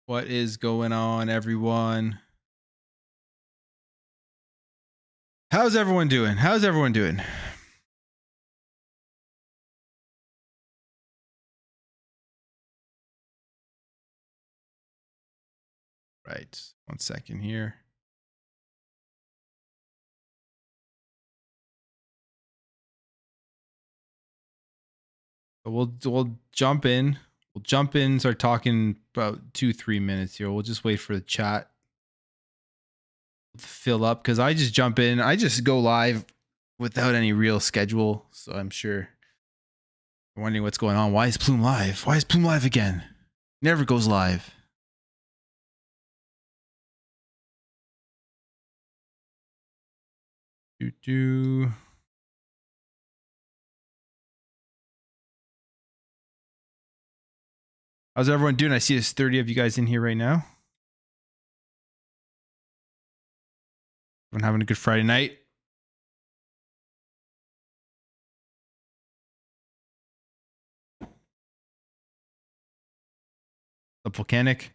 What is going on, everyone? How's everyone doing? How's everyone doing? Right. 1 second here. We'll jump in. We'll jump in, start talking about 2-3 minutes here. We'll just wait for the chat to fill up because I just jump in. I just go live without any real schedule. So I'm sure you're wondering what's going on. Why is Plume live? Why is Plume live again? Never goes live. Do. How's everyone doing? I see there's 30 of you guys in here right now. Everyone having a good Friday night? The volcanic.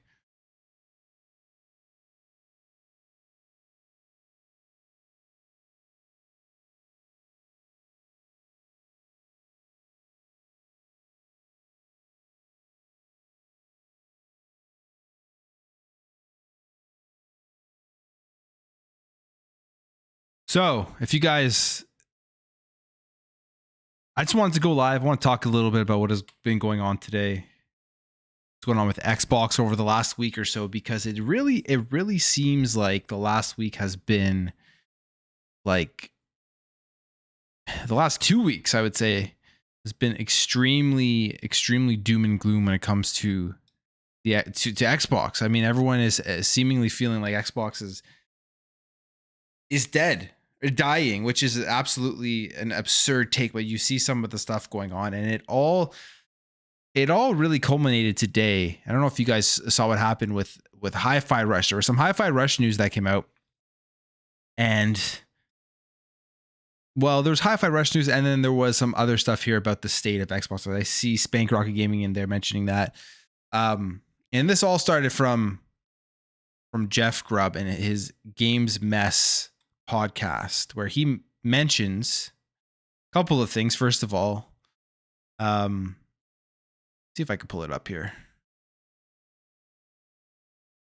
So, if you guys, I just wanted to go live. I want to talk a little bit about what has been going on today. What's going on with Xbox over the last week or so, because it really seems like the last week has been like the last 2 weeks, I would say, has been extremely doom and gloom when it comes to the to Xbox. I mean, everyone is seemingly feeling like Xbox is dead. Dying, which is absolutely an absurd take, but you see some of the stuff going on, and it all really culminated today. I don't know if you guys saw what happened with Hi-Fi Rush. There was some Hi-Fi Rush news that came out, and well, there was Hi-Fi Rush news, and then there was some other stuff here about the state of Xbox. So I see Spank Rocket Gaming in there mentioning that, and this all started from Jeff Grubb and his Games Mess podcast, where he mentions a couple of things. First of all, see if I can pull it up here.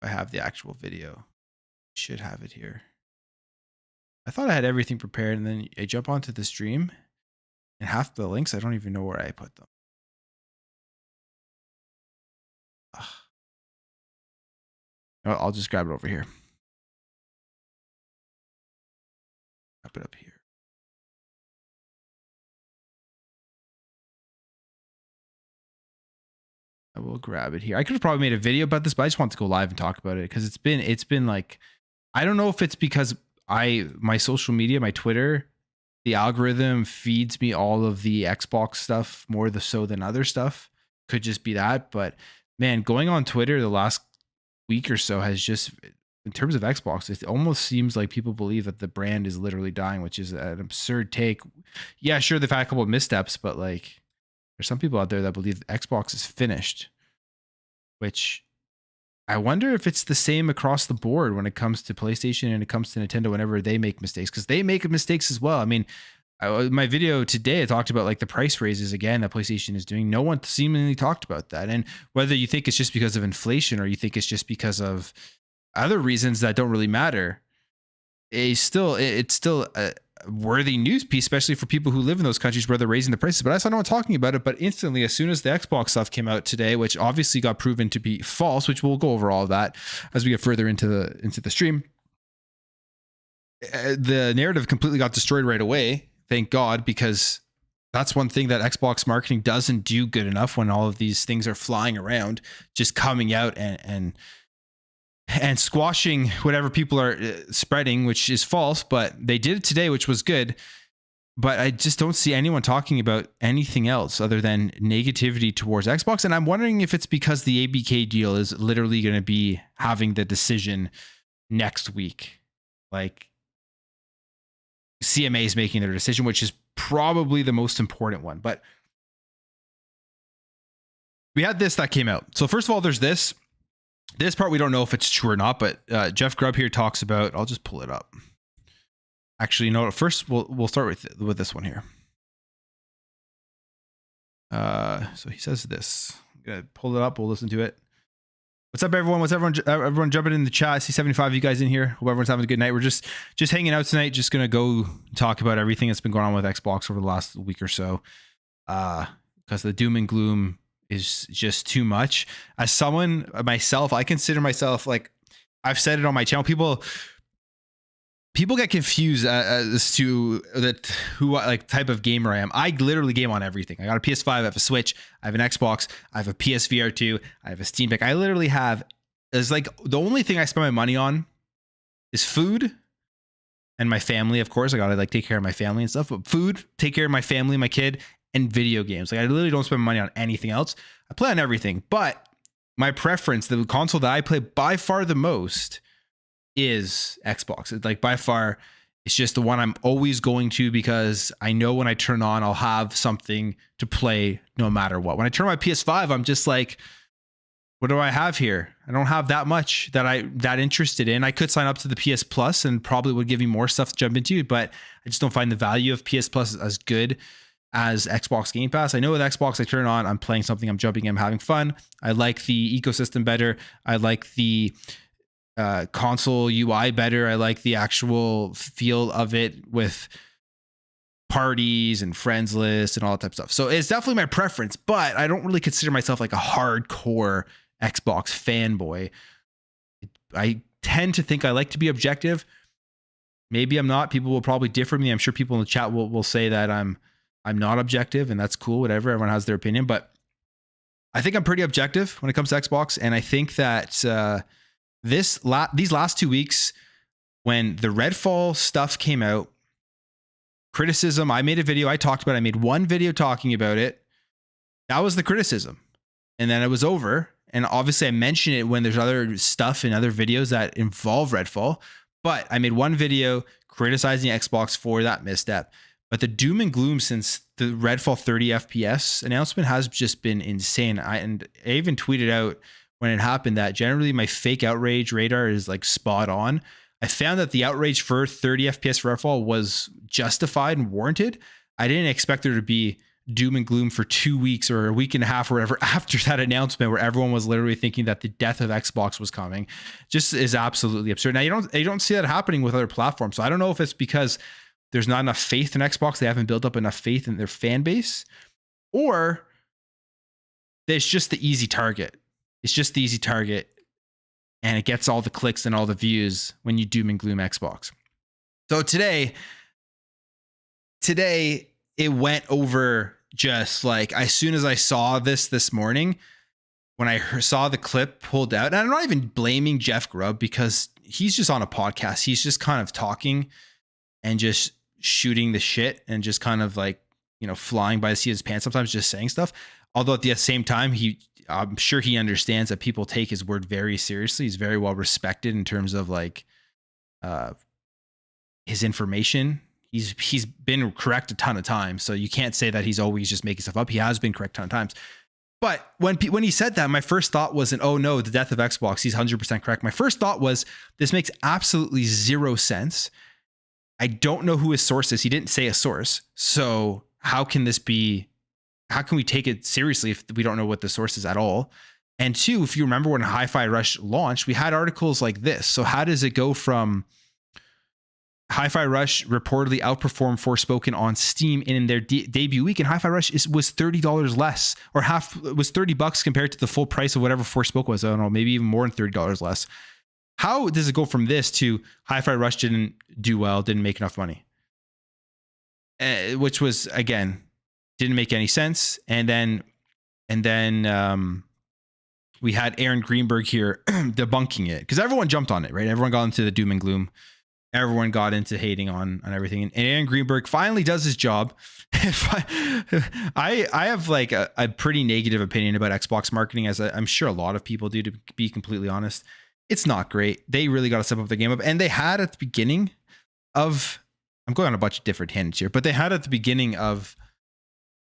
I have the actual video. Should have it here. I thought I had everything prepared, and then I jump onto the stream, and half the links, I don't even know where I put them. Ugh. I'll just grab it over here. Grab it up here. I will grab it here. I could have probably made a video about this, but I just want to go live and talk about it because it's been like, I don't know if it's because my social media, my Twitter, the algorithm feeds me all of the Xbox stuff more so than other stuff. Could just be that, but man, going on Twitter the last week or so has just, in terms of Xbox, it almost seems like people believe that the brand is literally dying, which is an absurd take. Yeah, sure, they've had a couple of missteps, but like, there's some people out there that believe Xbox is finished, which I wonder if it's the same across the board when it comes to PlayStation and it comes to Nintendo whenever they make mistakes, because they make mistakes as well. I mean, my video today, I talked about like the price raises again that PlayStation is doing. No one seemingly talked about that. And whether you think it's just because of inflation or you think it's just because of other reasons that don't really matter, it's still a worthy news piece, especially for people who live in those countries where they're raising the prices. But I saw no one talking about it. But instantly, as soon as the Xbox stuff came out today, which obviously got proven to be false, which we'll go over all of that as we get further into the stream, the narrative completely got destroyed right away. Thank God, because that's one thing that Xbox marketing doesn't do good enough when all of these things are flying around, just coming out and squashing whatever people are spreading, which is false. But they did it today, which was good. But I just don't see anyone talking about anything else other than negativity towards Xbox. And I'm wondering if it's because the ABK deal is literally going to be having the decision next week. Like, CMA is making their decision, which is probably the most important one. But we had this that came out. So first of all, there's this. This part we don't know if it's true or not, but Jeff Grubb here talks about. I'll just pull it up. Actually, you know what? First, we'll start with this one here. So he says this. I'm gonna pull it up. We'll listen to it. What's up, everyone? What's everyone jumping in the chat? I see 75 of you guys in here. Hope everyone's having a good night. We're just hanging out tonight. Just gonna go talk about everything that's been going on with Xbox over the last week or so. Because the doom and gloom is just too much. As someone myself, I consider myself, like I've said it on my channel, people get confused as to like type of gamer I am. I literally game on everything. I got a PS5, I have a Switch, I have an Xbox, I have a PSVR 2, I have a Steam Deck. I literally have, it's like the only thing I spend my money on is food and my family. Of course, I gotta like take care of my family and stuff, but food, take care of my family, my kid, and video games. Like I literally don't spend money on anything else. I play on everything, but my preference, the console that I play by far the most is Xbox. It's like by far, it's just the one I'm always going to, because I know when I turn on, I'll have something to play no matter what. When I turn my PS5, I'm just like, what do I have here? I don't have that much that interested in. I could sign up to the PS Plus and probably would give me more stuff to jump into, but I just don't find the value of PS Plus as good as Xbox Game Pass. I know with Xbox, I turn it on, I'm playing something, I'm jumping in, I'm having fun. I like the ecosystem better. I like the console UI better. I like the actual feel of it with parties and friends lists and all that type of stuff. So it's definitely my preference, but I don't really consider myself like a hardcore Xbox fanboy. I tend to think I like to be objective. Maybe I'm not. People will probably differ with me. I'm sure people in the chat will say that I'm not objective, and that's cool. Whatever. Everyone has their opinion, but I think I'm pretty objective when it comes to Xbox. And I think that these last 2 weeks, when the Redfall stuff came out, criticism, I made a video, I talked about it. I made one video talking about it. That was the criticism. And then it was over. And obviously I mention it when there's other stuff in other videos that involve Redfall. But I made one video criticizing Xbox for that misstep. But the doom and gloom since the Redfall 30 FPS announcement has just been insane. I even tweeted out when it happened that generally my fake outrage radar is like spot on. I found that the outrage for 30 FPS Redfall was justified and warranted. I didn't expect there to be doom and gloom for 2 weeks or a week and a half or whatever after that announcement, where everyone was literally thinking that the death of Xbox was coming. Just is absolutely absurd. Now you don't see that happening with other platforms. So I don't know if it's because there's not enough faith in Xbox. They haven't built up enough faith in their fan base, or it's just the easy target. It's just the easy target, and it gets all the clicks and all the views when you doom and gloom Xbox. So today it went over just like, as soon as I saw this morning, when I saw the clip pulled out, and I'm not even blaming Jeff Grubb because he's just on a podcast. He's just kind of talking and just shooting the shit and just kind of like, flying by the seat of his pants, sometimes just saying stuff. Although at the same time, I'm sure he understands that people take his word very seriously. He's very well respected in terms of like his information. He's been correct a ton of times, so you can't say that he's always just making stuff up. He has been correct a ton of times. But when he said that, my first thought wasn't, oh no, the death of Xbox. He's 100% correct. My first thought was, this makes absolutely zero sense. I don't know who his source is. He didn't say a source. So how can we take it seriously if we don't know what the source is at all? And two, if you remember when Hi-Fi Rush launched, we had articles like this. So how does it go from Hi-Fi Rush reportedly outperformed Forspoken on Steam in their debut week, and Hi-Fi Rush was $30 less, or was $30 compared to the full price of whatever Forspoken was. I don't know, maybe even more than $30 less. How does it go from this to Hi-Fi Rush didn't do well, didn't make enough money? Which was, again, didn't make any sense. And then we had Aaron Greenberg here debunking it, because everyone jumped on it, right? Everyone got into the doom and gloom. Everyone got into hating on everything. And Aaron Greenberg finally does his job. I have like a pretty negative opinion about Xbox marketing, as I'm sure a lot of people do, to be completely honest. It's not great. They really got to step up their game up. And they had at the beginning of, I'm going on a bunch of different hints here, but they had at the beginning of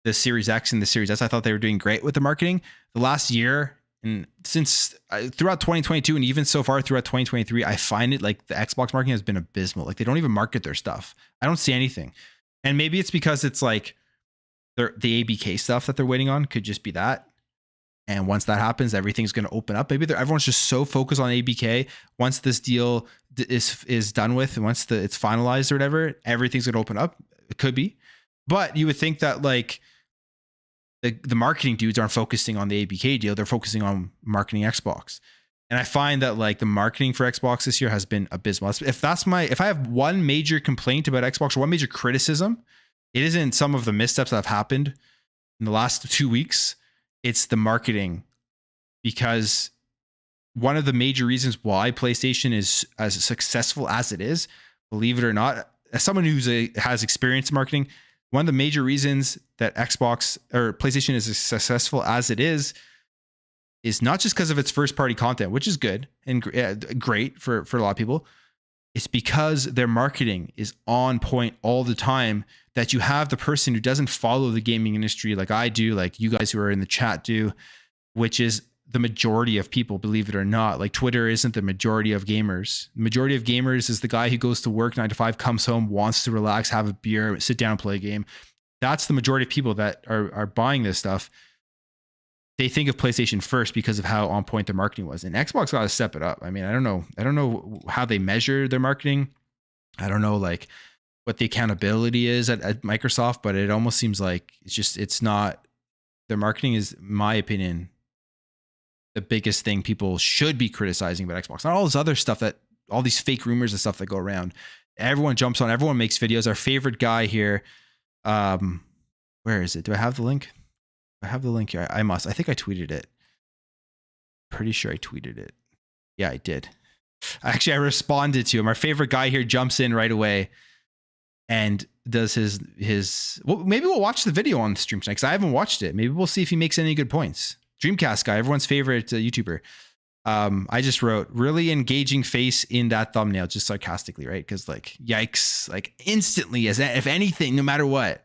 the Series X and the Series S, I thought they were doing great with the marketing. The last year And since throughout 2022 and even so far throughout 2023, I find it like the Xbox marketing has been abysmal. Like they don't even market their stuff. I don't see anything. And maybe it's because it's like the ABK stuff that they're waiting on could just be that. And once that happens, everything's going to open up. Maybe everyone's just so focused on ABK. Once this deal is done with, and once it's finalized or whatever, everything's going to open up. It could be. But you would think that like the marketing dudes aren't focusing on the ABK deal. They're focusing on marketing Xbox. And I find that like the marketing for Xbox this year has been abysmal. If I have one major complaint about Xbox or one major criticism, it isn't some of the missteps that have happened in the last 2 weeks. It's the marketing, because one of the major reasons why PlayStation is as successful as it is, believe it or not, as someone has experience in marketing, one of the major reasons that Xbox or PlayStation is as successful as it is not just because of its first party content, which is good and great for a lot of people. It's because their marketing is on point all the time, that you have the person who doesn't follow the gaming industry like I do, like you guys who are in the chat do, which is the majority of people, believe it or not. Like Twitter isn't the majority of gamers. The majority of gamers is the guy who goes to work 9 to 5, comes home, wants to relax, have a beer, sit down, play a game. That's the majority of people that are buying this stuff. They think of PlayStation first because of how on point their marketing was. And Xbox got to step it up. I mean, I don't know how they measure their marketing. I don't know like what the accountability is at Microsoft, but it almost seems like it's not, their marketing is, in my opinion, the biggest thing people should be criticizing about Xbox. Not all this other stuff, that all these fake rumors and stuff that go around. Everyone jumps on, everyone makes videos. Our favorite guy here, where is it? Do I have the link? I have the link here. I must. I think I tweeted it. Pretty sure I tweeted it. Yeah, I did. Actually, I responded to him. Our favorite guy here jumps in right away and does his. Well, maybe we'll watch the video on the stream tonight, because I haven't watched it. Maybe we'll see if he makes any good points. Dreamcast Guy, everyone's favorite YouTuber. I just wrote really engaging face in that thumbnail, just sarcastically, right? Because like, yikes! Like instantly, as if anything, no matter what,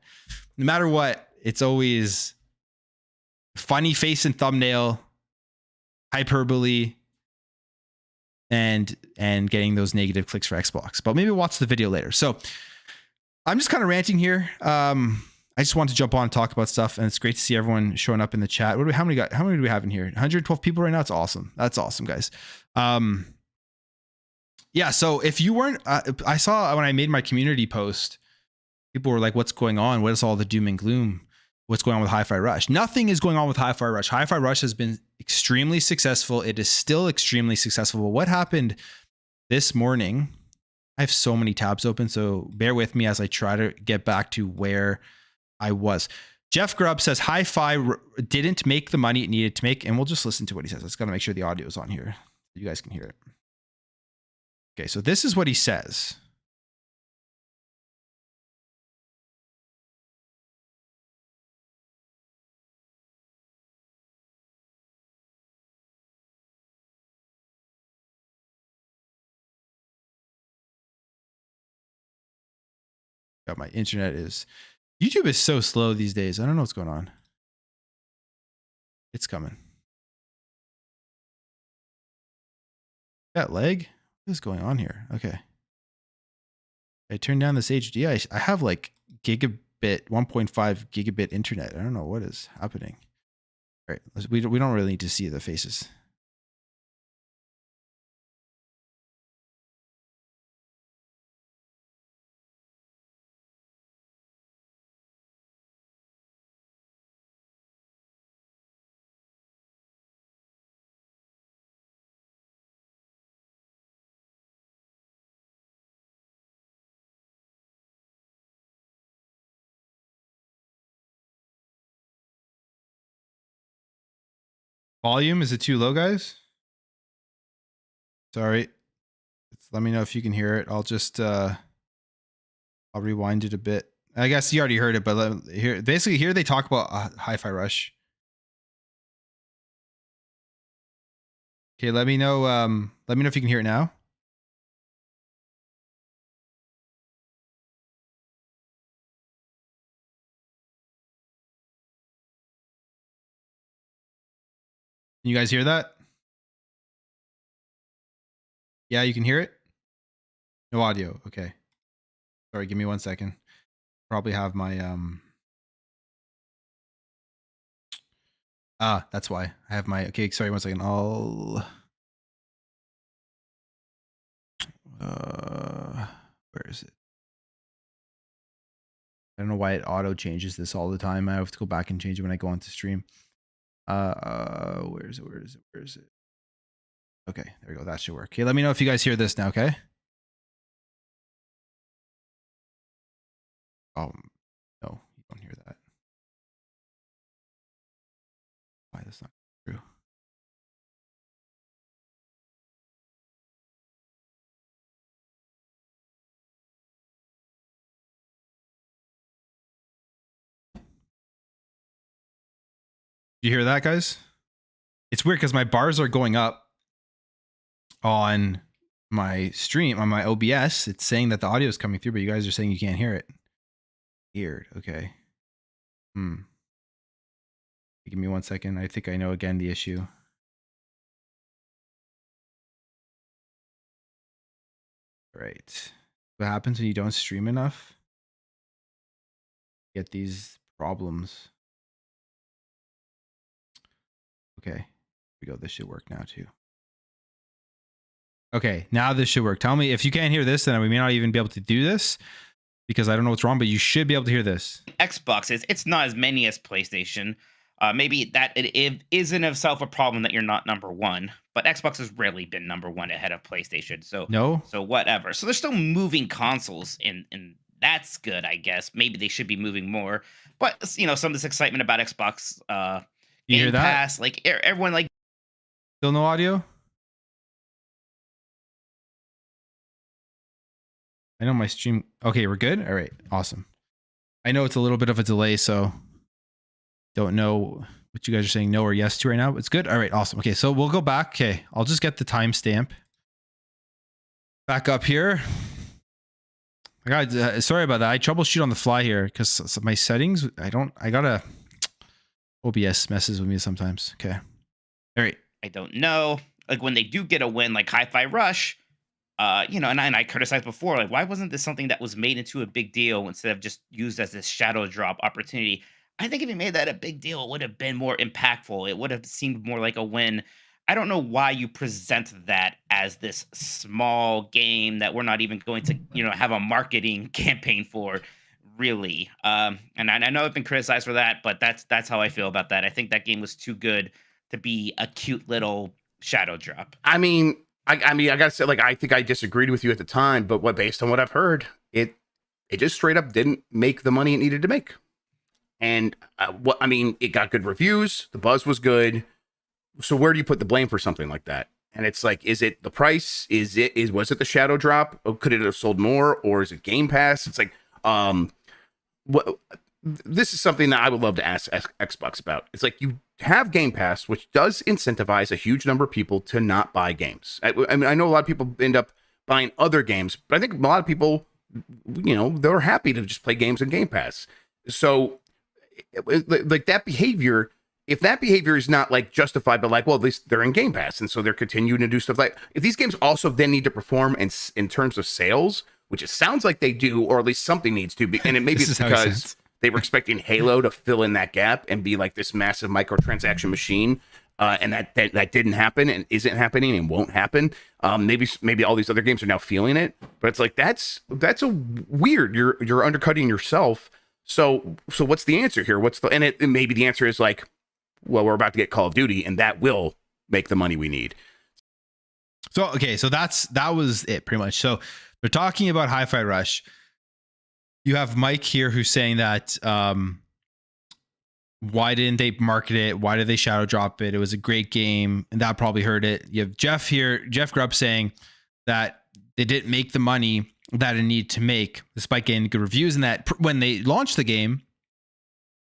it's always funny face and thumbnail, hyperbole, and getting those negative clicks for Xbox. But maybe watch the video later. So I'm just kind of ranting here. I just want to jump on and talk about stuff, and it's great to see everyone showing up in the chat. How many do we have in here? 112 people right now. It's awesome. That's awesome, guys. Yeah. So if you weren't, I saw when I made my community post, people were like, "What's going on? What is all the doom and gloom? What's going on with Hi-Fi Rush?" Nothing is going on with Hi-Fi Rush. Hi-Fi Rush has been extremely successful. It is still extremely successful. But what happened this morning? I have so many tabs open, so bear with me as I try to get back to where I was. Jeff Grubb says Hi-Fi didn't make the money it needed to make, and we'll just listen to what he says. Let's gotta make sure the audio is on here so you guys can hear it. Okay, so this is what he says. God, my internet is, YouTube is so slow these days. I don't know what's going on. It's coming. That lag? What is going on here? Okay. I turned down this HD. I have like gigabit, 1.5 gigabit internet. I don't know what is happening. All right. We don't really need to see the faces. Volume, is it too low, guys? Sorry. Let me know if you can hear it. I'll just I'll rewind it a bit. I guess you already heard it, but here they talk about Hi-Fi Rush. Okay, let me know if you can hear it now. You guys hear that? Yeah, you can hear it? No audio. Okay. Sorry, give me 1 second. Probably have my that's why. I have my okay, sorry, 1 second. I'll where is it? I don't know why it auto changes this all the time. I have to go back and change it when I go onto stream. Where is it? Okay, there we go. That should work. Okay, let me know if you guys hear this now, okay? Oh, no, you don't hear that. Why that's not true? You hear that, guys? It's weird because my bars are going up on my stream, on my OBS. It's saying that the audio is coming through, but you guys are saying you can't hear it. Weird. Okay. Give me 1 second. I think I know again the issue. All right. What happens when you don't stream enough? Get these problems. Okay. Here we go. This should work now too. Okay, now this should work. Tell me if you can't hear this, then we may not even be able to do this because I don't know what's wrong, but you should be able to hear this. Xbox it's not as many as PlayStation. Maybe that it is in itself a problem that you're not number one, but Xbox has rarely been number one ahead of PlayStation. So no, so whatever. So they're still moving consoles, and that's good, I guess. Maybe they should be moving more, but you know, some of this excitement about Xbox, you Game hear that? Pass, like everyone like. Still no audio. I know my stream. Okay, we're good. All right, awesome. I know it's a little bit of a delay, so don't know what you guys are saying no or yes to right now. It's good. All right, awesome. Okay, so we'll go back. Okay, I'll just get the timestamp back up here. Sorry about that. I troubleshoot on the fly here because my settings. I gotta. OBS messes with me sometimes. Okay. All right. I don't know. Like when they do get a win, like Hi-Fi Rush. You know, and I criticized before, like, why wasn't this something that was made into a big deal instead of just used as this shadow drop opportunity? I think if you made that a big deal, it would have been more impactful. It would have seemed more like a win. I don't know why you present that as this small game that we're not even going to, you know, have a marketing campaign for, really. And I know I've been criticized for that, but that's how I feel about that. I think that game was too good to be a cute little shadow drop. I mean, I gotta say, like, I think I disagreed with you at the time, but based on what I've heard, it just straight up didn't make the money it needed to make. And it got good reviews, the buzz was good. So where do you put the blame for something like that? And it's like, is it the price? Was it the shadow drop? Or could it have sold more? Or is it Game Pass? It's like, this is something that I would love to ask Xbox about. It's like, you have Game Pass, which does incentivize a huge number of people to not buy games. I mean, I know a lot of people end up buying other games, but I think a lot of people, you know, they're happy to just play games in Game Pass. So, like, that behavior, if that behavior is not like justified, but like, well, at least they're in Game Pass, and so they're continuing to do stuff like, if these games also then need to perform in terms of sales, which it sounds like they do, or at least something needs to be, and it maybe it's because they were expecting Halo to fill in that gap and be like this massive microtransaction machine, and that didn't happen and isn't happening and won't happen. Maybe all these other games are now feeling it, but it's like that's a weird. You're undercutting yourself. So what's the answer here? Maybe the answer is like, well, we're about to get Call of Duty, and that will make the money we need. So okay, so that was it pretty much. So they're talking about Hi-Fi Rush. You have Mike here who's saying that why didn't they market it? Why did they shadow drop it? It was a great game, and that probably hurt it. You have Jeff here, Jeff Grubb, saying that they didn't make the money that it needed to make, despite getting good reviews, and that when they launched the game,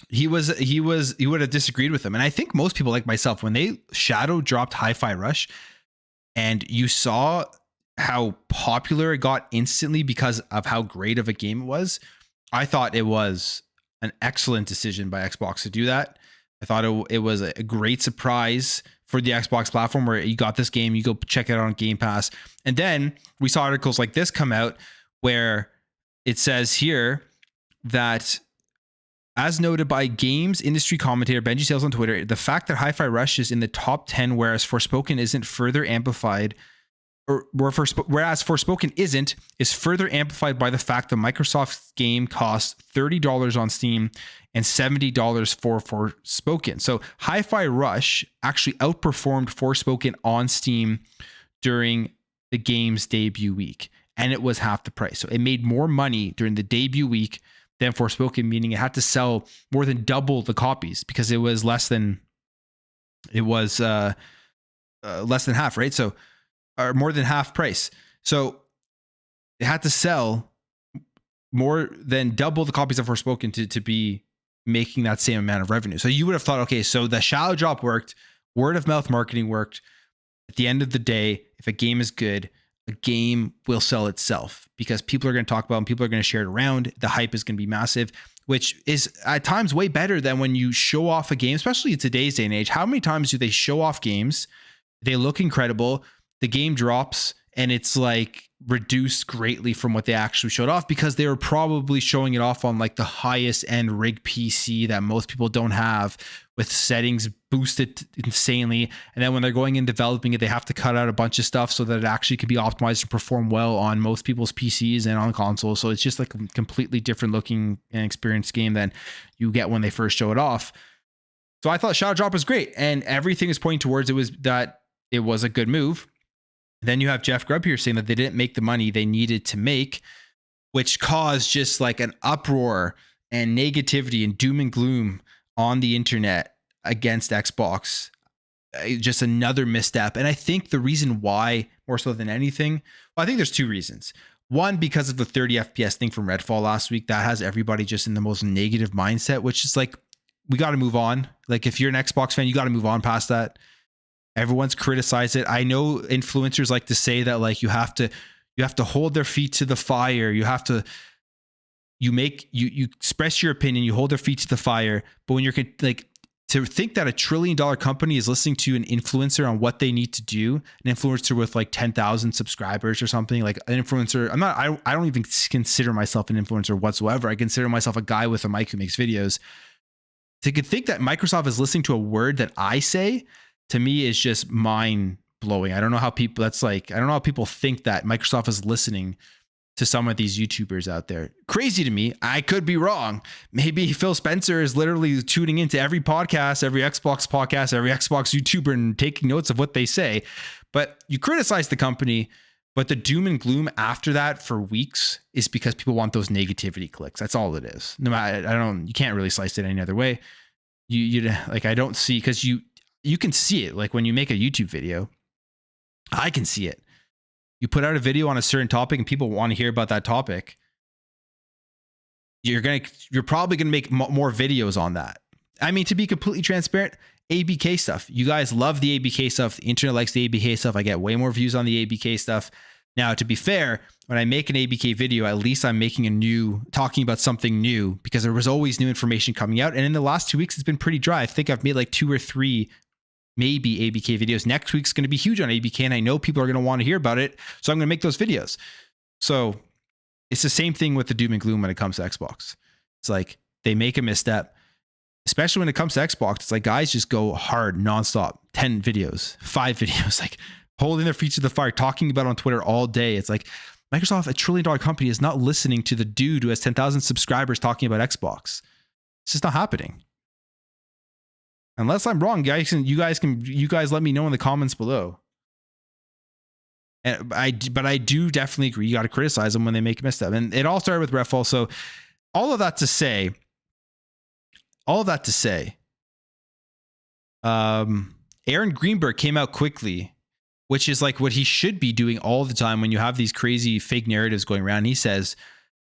he would have disagreed with them. And I think most people like myself, when they shadow dropped Hi-Fi Rush, and you saw how popular it got instantly because of how great of a game it was, I thought it was an excellent decision by Xbox to do that. I thought it was a great surprise for the Xbox platform where you got this game, you go check it out on Game Pass. And then we saw articles like this come out where it says here that, as noted by games industry commentator Benji Sales on Twitter, the fact that Hi-Fi Rush is in the top 10, whereas Forspoken isn't further amplified, whereas Forspoken isn't, is further amplified by the fact that Microsoft's game costs $30 on Steam and $70 for Forspoken. So Hi-Fi Rush actually outperformed Forspoken on Steam during the game's debut week, and it was half the price. So it made more money during the debut week than Forspoken, meaning it had to sell more than double the copies because it was less than half, right? So, or more than half price. So it had to sell more than double the copies of Forspoken to be making that same amount of revenue. So you would have thought, okay, so the shallow drop worked, word of mouth marketing worked. At the end of the day, if a game is good, a game will sell itself because people are going to talk about it and people are going to share it around. The hype is going to be massive, which is at times way better than when you show off a game, especially in today's day and age. How many times do they show off games? They look incredible. The game drops and it's like reduced greatly from what they actually showed off because they were probably showing it off on like the highest end rig PC that most people don't have, with settings boosted insanely. And then when they're going and developing it, they have to cut out a bunch of stuff so that it actually can be optimized to perform well on most people's PCs and on consoles. So it's just like a completely different looking and experienced game than you get when they first show it off. So I thought Shadow Drop was great, and everything is pointing towards it was a good move. Then you have Jeff Grubb here saying that they didn't make the money they needed to make, which caused just like an uproar and negativity and doom and gloom on the internet against Xbox. Just another misstep. And I think the reason why, more so than anything, well, I think there's two reasons. One, because of the 30 FPS thing from Redfall last week, that has everybody just in the most negative mindset, which is like, we got to move on. Like if you're an Xbox fan, you got to move on past that. Everyone's criticized it. I know influencers like to say that like you have to hold their feet to the fire. You express your opinion, you hold their feet to the fire. But when you're like, to think that $1 trillion company is listening to an influencer on what they need to do, an influencer with like 10,000 subscribers or something, like an influencer, I don't even consider myself an influencer whatsoever. I consider myself a guy with a mic who makes videos. To think that Microsoft is listening to a word that I say, to me, is just mind blowing. I don't know how people think that Microsoft is listening to some of these YouTubers out there. Crazy to me. I could be wrong. Maybe Phil Spencer is literally tuning into every podcast, every Xbox podcast, every Xbox YouTuber and taking notes of what they say. But you criticize the company, but the doom and gloom after that for weeks is because people want those negativity clicks. That's all it is. No matter, you can't really slice it any other way. I don't see, because you can see it. Like when you make a YouTube video, I can see it. You put out a video on a certain topic and people want to hear about that topic. You're probably going to make more videos on that. I mean, to be completely transparent, ABK stuff. You guys love the ABK stuff. The internet likes the ABK stuff. I get way more views on the ABK stuff. Now, to be fair, when I make an ABK video, at least I'm talking about something new, because there was always new information coming out. And in the last 2 weeks, it's been pretty dry. I think I've made like 2 or 3 maybe ABK videos. Next week's going to be huge on ABK, and I know people are going to want to hear about it, so I'm going to make those videos. So it's the same thing with the doom and gloom when it comes to Xbox. It's like they make a misstep, especially when it comes to Xbox. It's like guys just go hard nonstop, 10 videos, 5 videos, like holding their feet to the fire, talking about it on Twitter all day. It's like Microsoft, $1 trillion company, is not listening to the dude who has 10,000 subscribers talking about Xbox. It's just not happening. Unless I'm wrong, guys, you guys let me know in the comments below. But I do definitely agree. You got to criticize them when they make a misstep. And it all started with Redfall. So all of that to say, Aaron Greenberg came out quickly, which is like what he should be doing all the time when you have these crazy fake narratives going around. He says,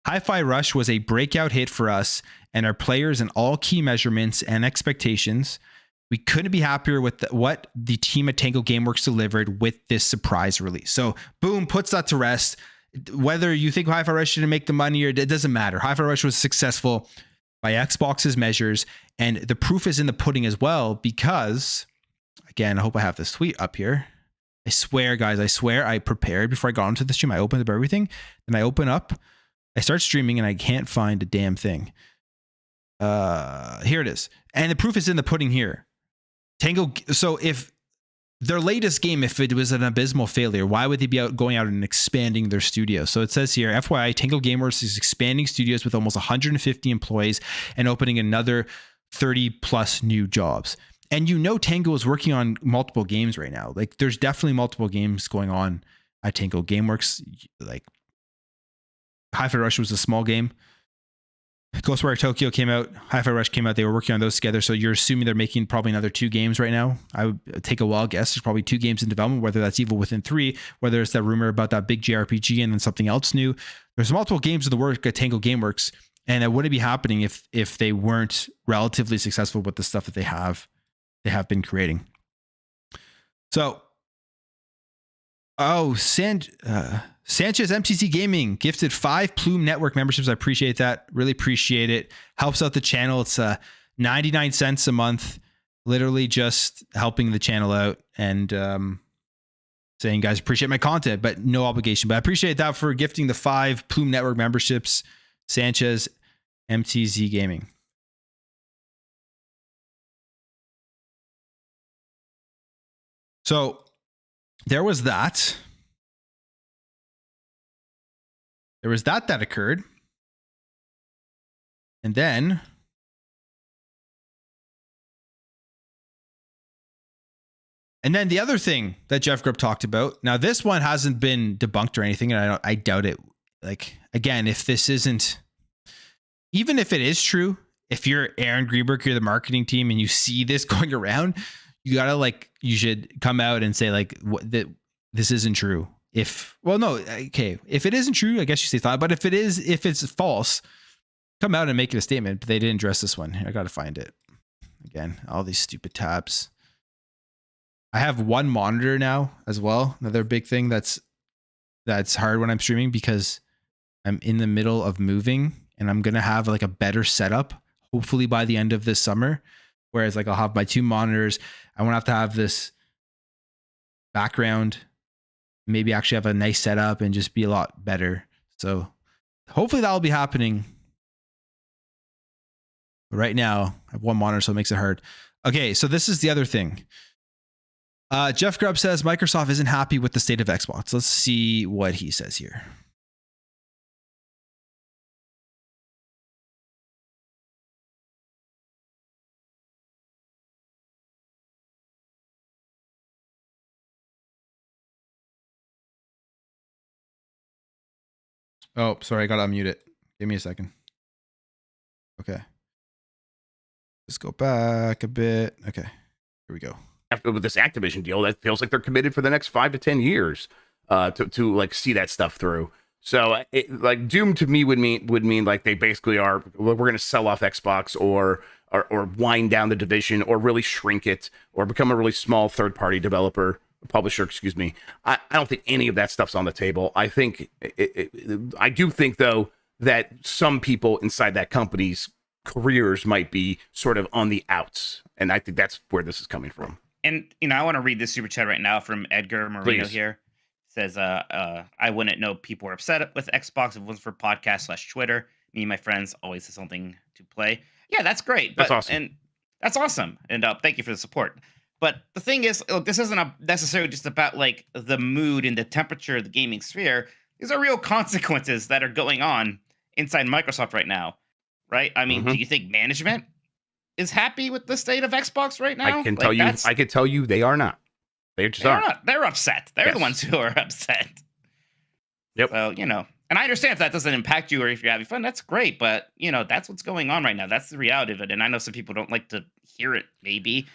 Hi-Fi Rush was a breakout hit for us and our players in all key measurements and expectations. We couldn't be happier with what the team at Tango Gameworks delivered with this surprise release. So boom, puts that to rest. Whether you think Hi-Fi Rush didn't make the money or it doesn't matter. Hi-Fi Rush was successful by Xbox's measures, and the proof is in the pudding as well, because Again, I hope I have this tweet up here. I swear, guys, I prepared before I got into the stream. I opened up everything, then I open up, I start streaming, and I can't find a damn thing. Here it is. And the proof is in the pudding here. So if their latest game, if it was an abysmal failure, why would they be going out and expanding their studio? So it says here, FYI, Tango Gameworks is expanding studios with almost 150 employees and opening another 30 plus new jobs. And Tango is working on multiple games right now. Like, there's definitely multiple games going on at Tango Gameworks. Like, Hi-Fi Rush was a small game. Ghostwire Tokyo came out. Hi-Fi Rush came out. They were working on those together. So you're assuming they're making probably another 2 games right now. I would take a wild guess. There's probably 2 games in development, whether that's Evil Within 3, whether it's that rumor about that big JRPG and then something else new. There's multiple games in the work at Tango Gameworks, and it wouldn't be happening if they weren't relatively successful with the stuff that they have been creating. So, Sanchez MTC Gaming gifted 5 Plume Network memberships. I appreciate that. Really appreciate it. Helps out the channel. It's 99 cents a month, literally just helping the channel out and saying, guys, appreciate my content, but no obligation. But I appreciate that for gifting the 5 Plume Network memberships. Sanchez MTZ Gaming. So there was that. There was that occurred. And then the other thing that Jeff Grubb talked about. Now, this one hasn't been debunked or anything, and I doubt it. Like, again, if this isn't, even if it is true, if you're Aaron Greenberg, you're the marketing team, and you see this going around, you should come out and say, like, this isn't true. If it isn't true, I guess you say thought, but if it's false, come out and make it a statement. But they didn't address this one. I got to find it again. All these stupid tabs. I have one monitor now as well. Another big thing that's hard when I'm streaming because I'm in the middle of moving and I'm going to have like a better setup, hopefully by the end of this summer. Whereas like I'll have my 2 monitors. I won't have to have this background, maybe actually have a nice setup and just be a lot better. So hopefully that'll be happening. But right now I have one monitor, so it makes it hard. Okay. So this is the other thing. Jeff Grubb says Microsoft isn't happy with the state of Xbox. Let's see what he says here. Oh, sorry. I got to unmute it. Give me a second. Okay. Let's go back a bit. Okay. Here we go. After with this Activision deal, that feels like they're committed for the next 5 to 10 years to like see that stuff through. So like Doom to me would mean like they basically are, we're going to sell off Xbox or wind down the division or really shrink it or become a really small third-party publisher, excuse me. I don't think any of that stuff's on the table. I think I do think though that some people inside that company's careers might be sort of on the outs, and I think that's where this is coming from. And I want to read this super chat right now from Edgar Marino. Please. Here. Says, I wouldn't know people were upset with Xbox if it wasn't for podcast/Twitter. Me and my friends always have something to play. Yeah, that's great. That's awesome. And that's awesome. And thank you for the support. But the thing is, look, this isn't necessarily just about like the mood and the temperature of the gaming sphere. These are real consequences that are going on inside Microsoft right now, right? I mean, do you think management is happy with the state of Xbox right now? I can tell you they are not. They just aren't. Not. They're upset. They're the ones who are upset. Yep. So, and I understand if that doesn't impact you or if you're having fun, that's great. But, that's what's going on right now. That's the reality of it. And I know some people don't like to hear it, maybe.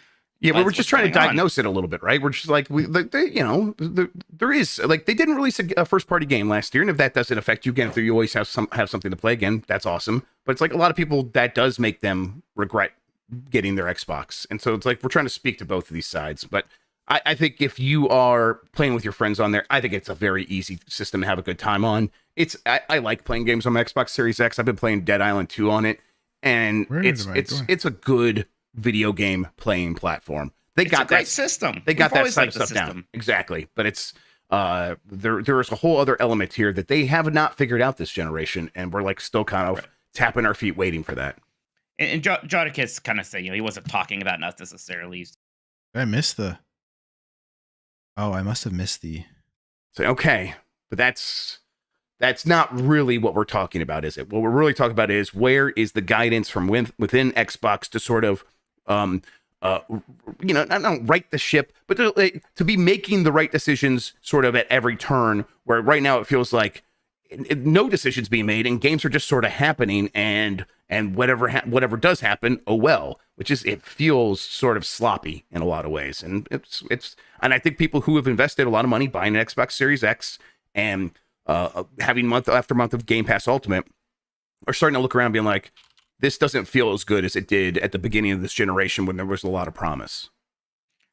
Yeah, but we're just trying to diagnose it a little bit, right? We're just like, there is, like, they didn't release a first-party game last year. And if that doesn't affect you, again, if you always have something to play again, that's awesome. But it's like a lot of people, that does make them regret getting their Xbox. And so it's like, we're trying to speak to both of these sides. But I think if you are playing with your friends on there, I think it's a very easy system to have a good time on. I like playing games on my Xbox Series X. I've been playing Dead Island 2 on it, and it's a good video game playing platform. they It's got a great that system. They got We've that always side liked of the stuff down. system. Exactly. But it's there is a whole other element here that they have not figured out this generation, and we're like still kind of Right. tapping our feet waiting for that. And Jodicus kind of said, he wasn't talking about us necessarily. I missed the. Oh, I must have missed the. So okay, but that's not really what we're talking about, is it? What we're really talking about is where is the guidance from within Xbox to sort of not right the ship, but to be making the right decisions sort of at every turn, where right now it feels like no decisions being made and games are just sort of happening, and whatever does happen, oh well, it feels sort of sloppy in a lot of ways. And and I think people who have invested a lot of money buying an Xbox Series X and having month after month of Game Pass Ultimate are starting to look around being like, this doesn't feel as good as it did at the beginning of this generation when there was a lot of promise.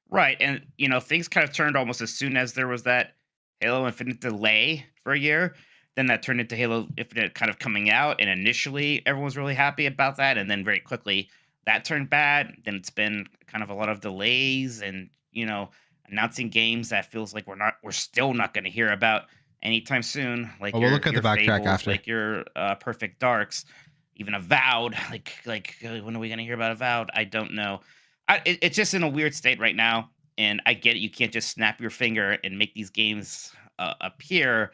Right. And, things kind of turned almost as soon as there was that Halo Infinite delay for a year. Then that turned into Halo Infinite kind of coming out. And initially, everyone was really happy about that. And then very quickly, that turned bad. Then it's been kind of a lot of delays and, announcing games that feels like we're still not going to hear about anytime soon. Like, we'll look at the backtrack Fables, after. like your Perfect Darks, even Avowed. Like when are we going to hear about Avowed? I don't know. It's just in a weird state right now, and I get it. You can't just snap your finger and make these games appear,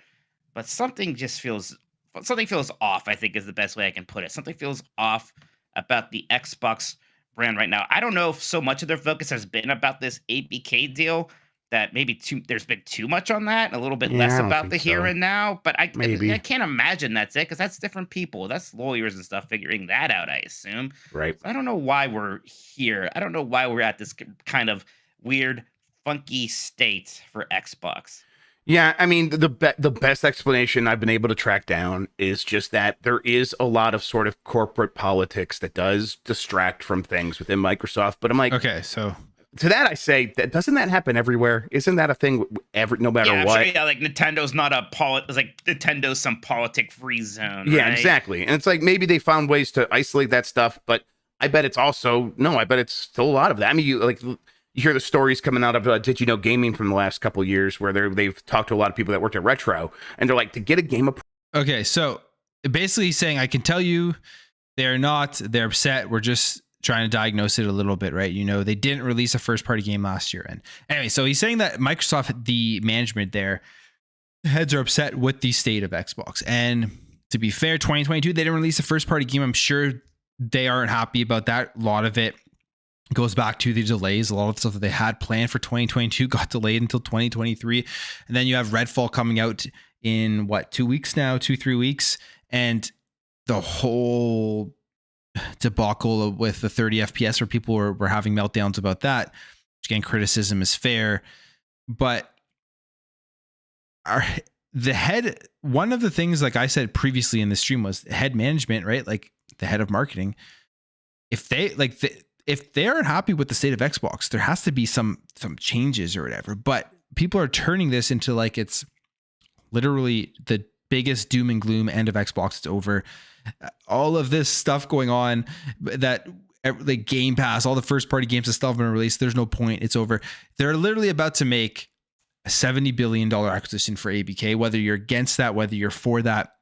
but something feels off. I think is the best way I can put it. Something feels off about the Xbox brand right now. I don't know if so much of their focus has been about this ABK deal, that maybe there's been too much on that, and a little bit less about the here and now. But I can't imagine that's it, because that's different people. That's lawyers and stuff figuring that out, I assume. Right. So I don't know why we're here. I don't know why we're at this kind of weird, funky state for Xbox. Yeah, I mean, the best explanation I've been able to track down is just that there is a lot of sort of corporate politics that does distract from things within Microsoft. But I'm like, okay, so to that I say, doesn't that happen everywhere? Isn't that a thing no matter what? Sure, like Nintendo's not it's like Nintendo's some politic-free zone. Yeah, right? exactly. And it's like maybe they found ways to isolate that stuff, but I bet it's still a lot of that. I mean, you hear the stories coming out of Did You Know Gaming from the last couple of years, where they've talked to a lot of people that worked at Retro, and they're like, to get a game okay, so basically saying, I can tell you they're upset. We're just trying to diagnose it a little bit, right? They didn't release a first party game last year. And anyway, so he's saying that Microsoft, the management there, heads are upset with the state of Xbox. And to be fair, 2022, they didn't release a first party game. I'm sure they aren't happy about that. A lot of it goes back to the delays. A lot of the stuff that they had planned for 2022 got delayed until 2023. And then you have Redfall coming out in 2 weeks now, 2-3 weeks. And the whole debacle with the 30 FPS where people were having meltdowns about that, which again, criticism is fair. But one of the things, like I said previously in the stream, was head management, right? Like the head of marketing. If they aren't happy with the state of Xbox, there has to be some changes or whatever. But people are turning this into like it's literally the biggest doom and gloom end of Xbox. It's over. All of this stuff going on, that like Game Pass, all the first party games that still haven't been released, there's no point. It's over. They're literally about to make a $70 billion acquisition for ABK. Whether you're against that, whether you're for that,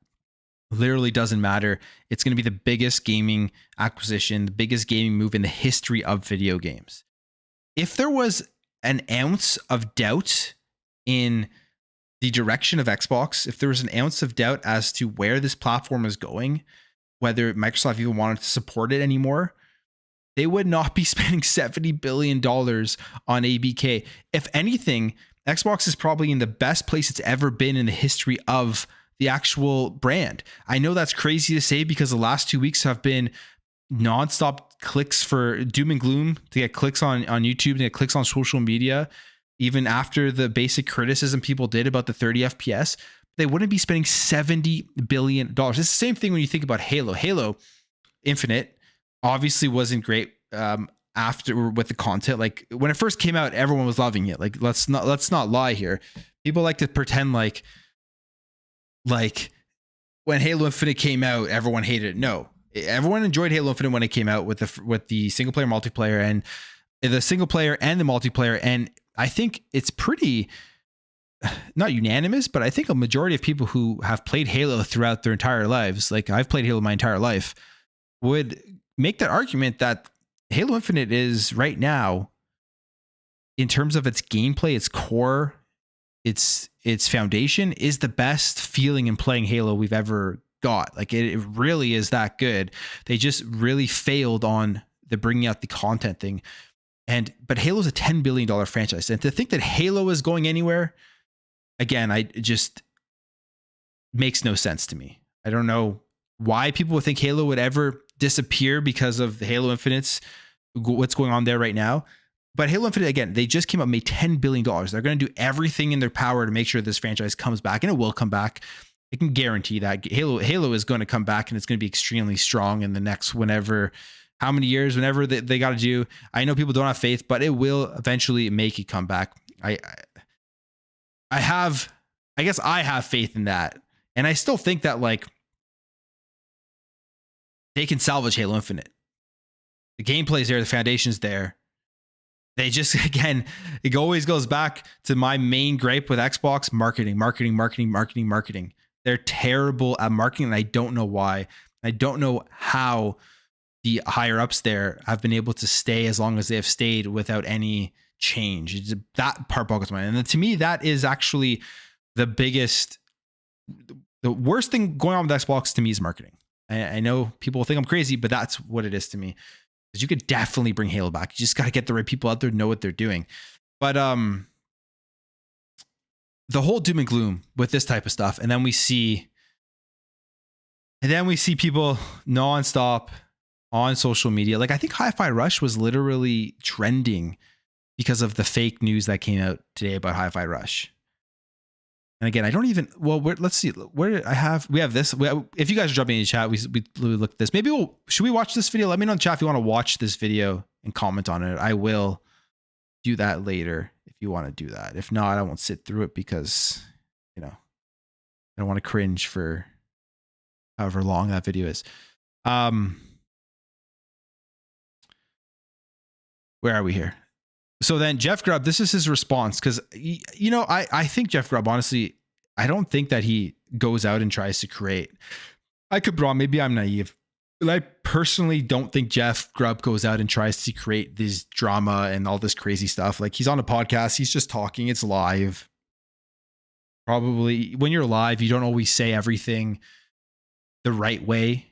literally doesn't matter. It's going to be the biggest gaming acquisition, the biggest gaming move in the history of video games. If there was an ounce of doubt in the direction of Xbox, if there was an ounce of doubt as to where this platform is going, whether Microsoft even wanted to support it anymore, they would not be spending $70 billion on ABK. If anything, Xbox is probably in the best place it's ever been in the history of the actual brand. I know that's crazy to say, because the last 2 weeks have been nonstop clicks for doom and gloom, to get clicks on YouTube, to get clicks on social media. Even after the basic criticism people did about the 30 FPS, they wouldn't be spending $70 billion. It's the same thing when you think about Halo. Halo Infinite obviously wasn't great after with the content. Like when it first came out, everyone was loving it. Like let's not lie here. People like to pretend like when Halo Infinite came out, everyone hated it. No, everyone enjoyed Halo Infinite when it came out with the single player multiplayer, and the single player and the multiplayer. And I think it's pretty not unanimous, but I think a majority of people who have played Halo throughout their entire lives, like I've played Halo my entire life, would make that argument that Halo Infinite is right now, in terms of its gameplay, its core, its foundation, is the best feeling in playing Halo we've ever got. Like it really is that good. They just really failed on the bringing out the content thing. But Halo's a $10 billion franchise. And to think that Halo is going anywhere, again, it just makes no sense to me. I don't know why people would think Halo would ever disappear because of Halo Infinite's, what's going on there right now. But Halo Infinite, again, they just came up and made $10 billion. They're going to do everything in their power to make sure this franchise comes back, and it will come back. I can guarantee that Halo is going to come back, and it's going to be extremely strong in the next how many years, whenever they got to do. I know people don't have faith, but it will eventually make a comeback. I guess I have faith in that. And I still think that like they can salvage Halo Infinite. The gameplay's there, the foundation's there. They just, again, it always goes back to my main gripe with Xbox: marketing. They're terrible at marketing, and I don't know why. I don't know how the higher ups there have been able to stay as long as they have stayed without any change. That part boggles my mind. And to me, that is actually the worst thing going on with Xbox to me is marketing. I know people think I'm crazy, but that's what it is to me. Because you could definitely bring Halo back. You just got to get the right people out there, know what they're doing. But the whole doom and gloom with this type of stuff, and then we see people nonstop on social media. Like I think Hi-Fi Rush was literally trending because of the fake news that came out today about Hi-Fi Rush. And again, I don't even, let's see, we have this. If you guys are jumping in the chat, we look at this. Maybe should we watch this video? Let me know in the chat if you want to watch this video and comment on it. I will do that later if you want to do that. If not, I won't sit through it because, I don't want to cringe for however long that video is. Where are we here? So then Jeff Grubb, this is his response. Because, I think Jeff Grubb, honestly, I don't think that he goes out and tries to create. I could be wrong. Maybe I'm naive. But I personally don't think Jeff Grubb goes out and tries to create this drama and all this crazy stuff. Like he's on a podcast. He's just talking. It's live. Probably when you're live, you don't always say everything the right way.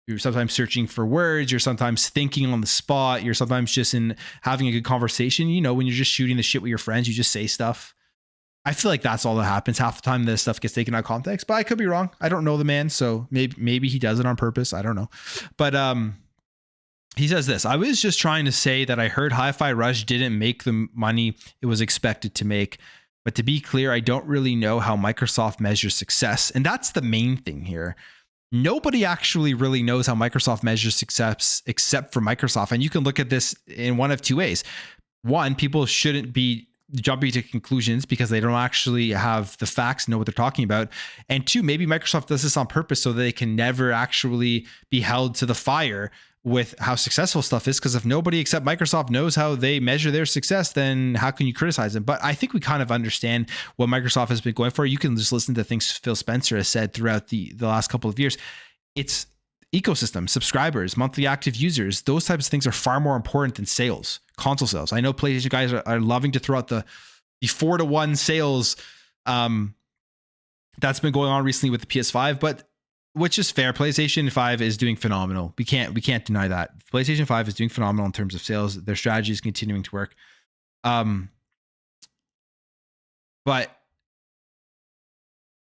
You're sometimes searching for words. You're sometimes thinking on the spot. You're sometimes just having a good conversation. When you're just shooting the shit with your friends, you just say stuff. I feel like that's all that happens. Half the time this stuff gets taken out of context, but I could be wrong. I don't know the man. So maybe he does it on purpose. I don't know. But he says this: I was just trying to say that I heard Hi-Fi Rush didn't make the money it was expected to make. But to be clear, I don't really know how Microsoft measures success. And that's the main thing here. Nobody actually really knows how Microsoft measures success except for Microsoft. And you can look at this in one of two ways. One, people shouldn't be jumping to conclusions because they don't actually have the facts, know what they're talking about. And two, maybe Microsoft does this on purpose so that they can never actually be held to the fire with how successful stuff is. Because if nobody except Microsoft knows how they measure their success, then how can you criticize them? But I think we kind of understand what Microsoft has been going for. You can just listen to things Phil Spencer has said throughout the last couple of years. It's ecosystem, subscribers, monthly active users. Those types of things are far more important than sales, console sales. I know PlayStation guys are loving to throw out the 4-to-1 sales that's been going on recently with the PS5, but which is fair. PlayStation 5 is doing phenomenal. We can't deny that. PlayStation 5 is doing phenomenal in terms of sales. Their strategy is continuing to work. But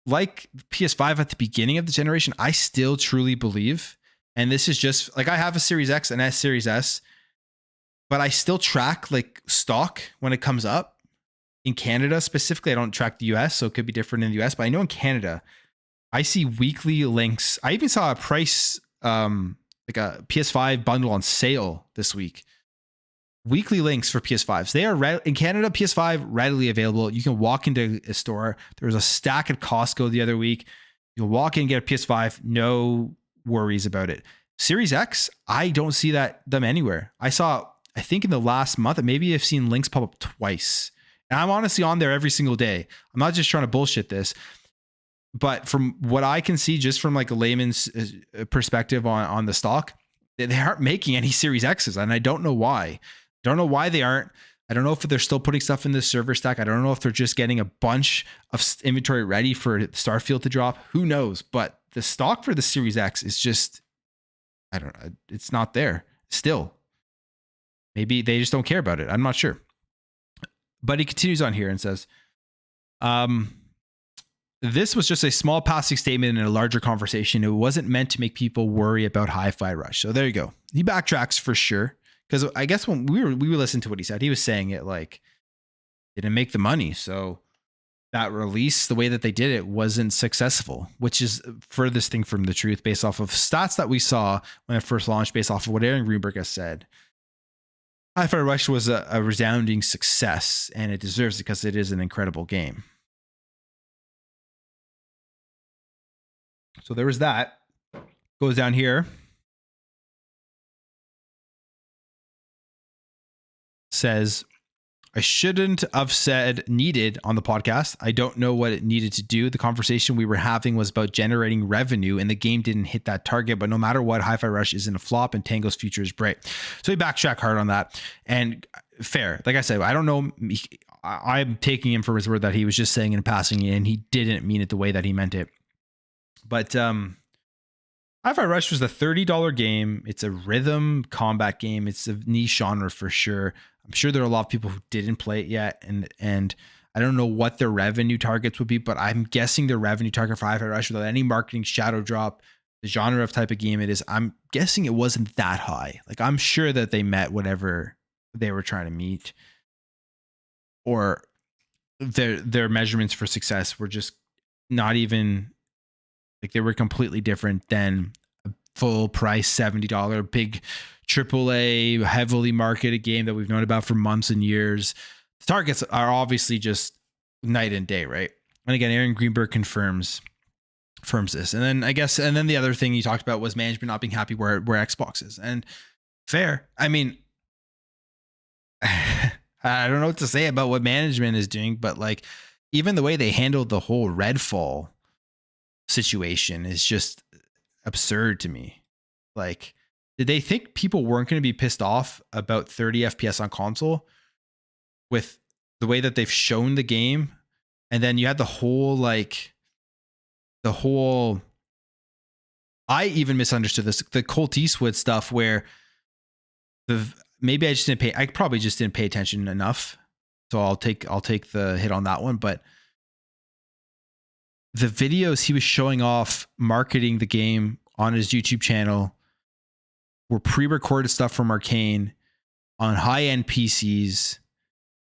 like PS5 at the beginning of the generation, I still truly believe, and this is just like I have a Series X and S Series S, but I still track like stock when it comes up in Canada specifically. I don't track the US, so it could be different in the US, but I know in Canada, I see weekly links. I even saw a price, like a PS5 bundle on sale this week. Weekly links for PS5s. They are in Canada, PS5 readily available. You can walk into a store. There was a stack at Costco the other week. You'll walk in and get a PS5. No worries about it. Series X, I don't see them anywhere. I saw I think in the last month, maybe I've seen links pop up twice. And I'm honestly on there every single day. I'm not just trying to bullshit this, but from what I can see, just from like a layman's perspective on the stock, they aren't making any Series X's, and I don't know why. Don't know why they aren't. I don't know if they're still putting stuff in the server stack. I don't know if they're just getting a bunch of inventory ready for Starfield to drop. Who knows? But the stock for the Series X is just, I don't know. It's not there still. Maybe they just don't care about it. I'm not sure. But he continues on here and says, this was just a small passing statement in a larger conversation. It wasn't meant to make people worry about Hi-Fi Rush. So there you go. He backtracks for sure. Because I guess when we listened to what he said, he was saying it like didn't make the money. So that release, the way that they did it, wasn't successful, which is furthest thing from the truth based off of stats that we saw when it first launched, based off of what Aaron Greenberg has said. Hi-Fi Rush was a resounding success, and it deserves it because it is an incredible game. So there was that. Goes down here. Says, I shouldn't have said needed on the podcast. I don't know what it needed to do. The conversation we were having was about generating revenue, and the game didn't hit that target. But no matter what, Hi-Fi Rush isn't a flop, and Tango's future is bright. So he backtracked hard on that. And fair. Like I said, I don't know. I'm taking him for his word that he was just saying in passing, and he didn't mean it the way that he meant it. But Hi-Fi Rush was a $30 game. It's a rhythm combat game. It's a niche genre for sure. I'm sure there are a lot of people who didn't play it yet, and I don't know what their revenue targets would be, but I'm guessing their revenue target for Hi-Fi Rush, without any marketing shadow drop, the genre of type of game it is, I'm guessing it wasn't that high. Like, I'm sure that they met whatever they were trying to meet, or their measurements for success were just not even, like, they were completely different than a full price $70 big AAA heavily marketed game that we've known about for months and years. The targets are obviously just night and day, right? And again, Aaron Greenberg confirms this. And then the other thing he talked about was management not being happy where Xbox is. And fair. I mean, I don't know what to say about what management is doing, but like, even the way they handled the whole Redfall situation is just absurd to me. Like, did they think people weren't going to be pissed off about 30 FPS on console with the way that they've shown the game? And then you had the whole, I even misunderstood this, the Colt Eastwood stuff where I probably just didn't pay attention enough. So I'll take the hit on that one. But the videos he was showing off marketing the game on his YouTube channel were pre-recorded stuff from Arcane on high-end PCs.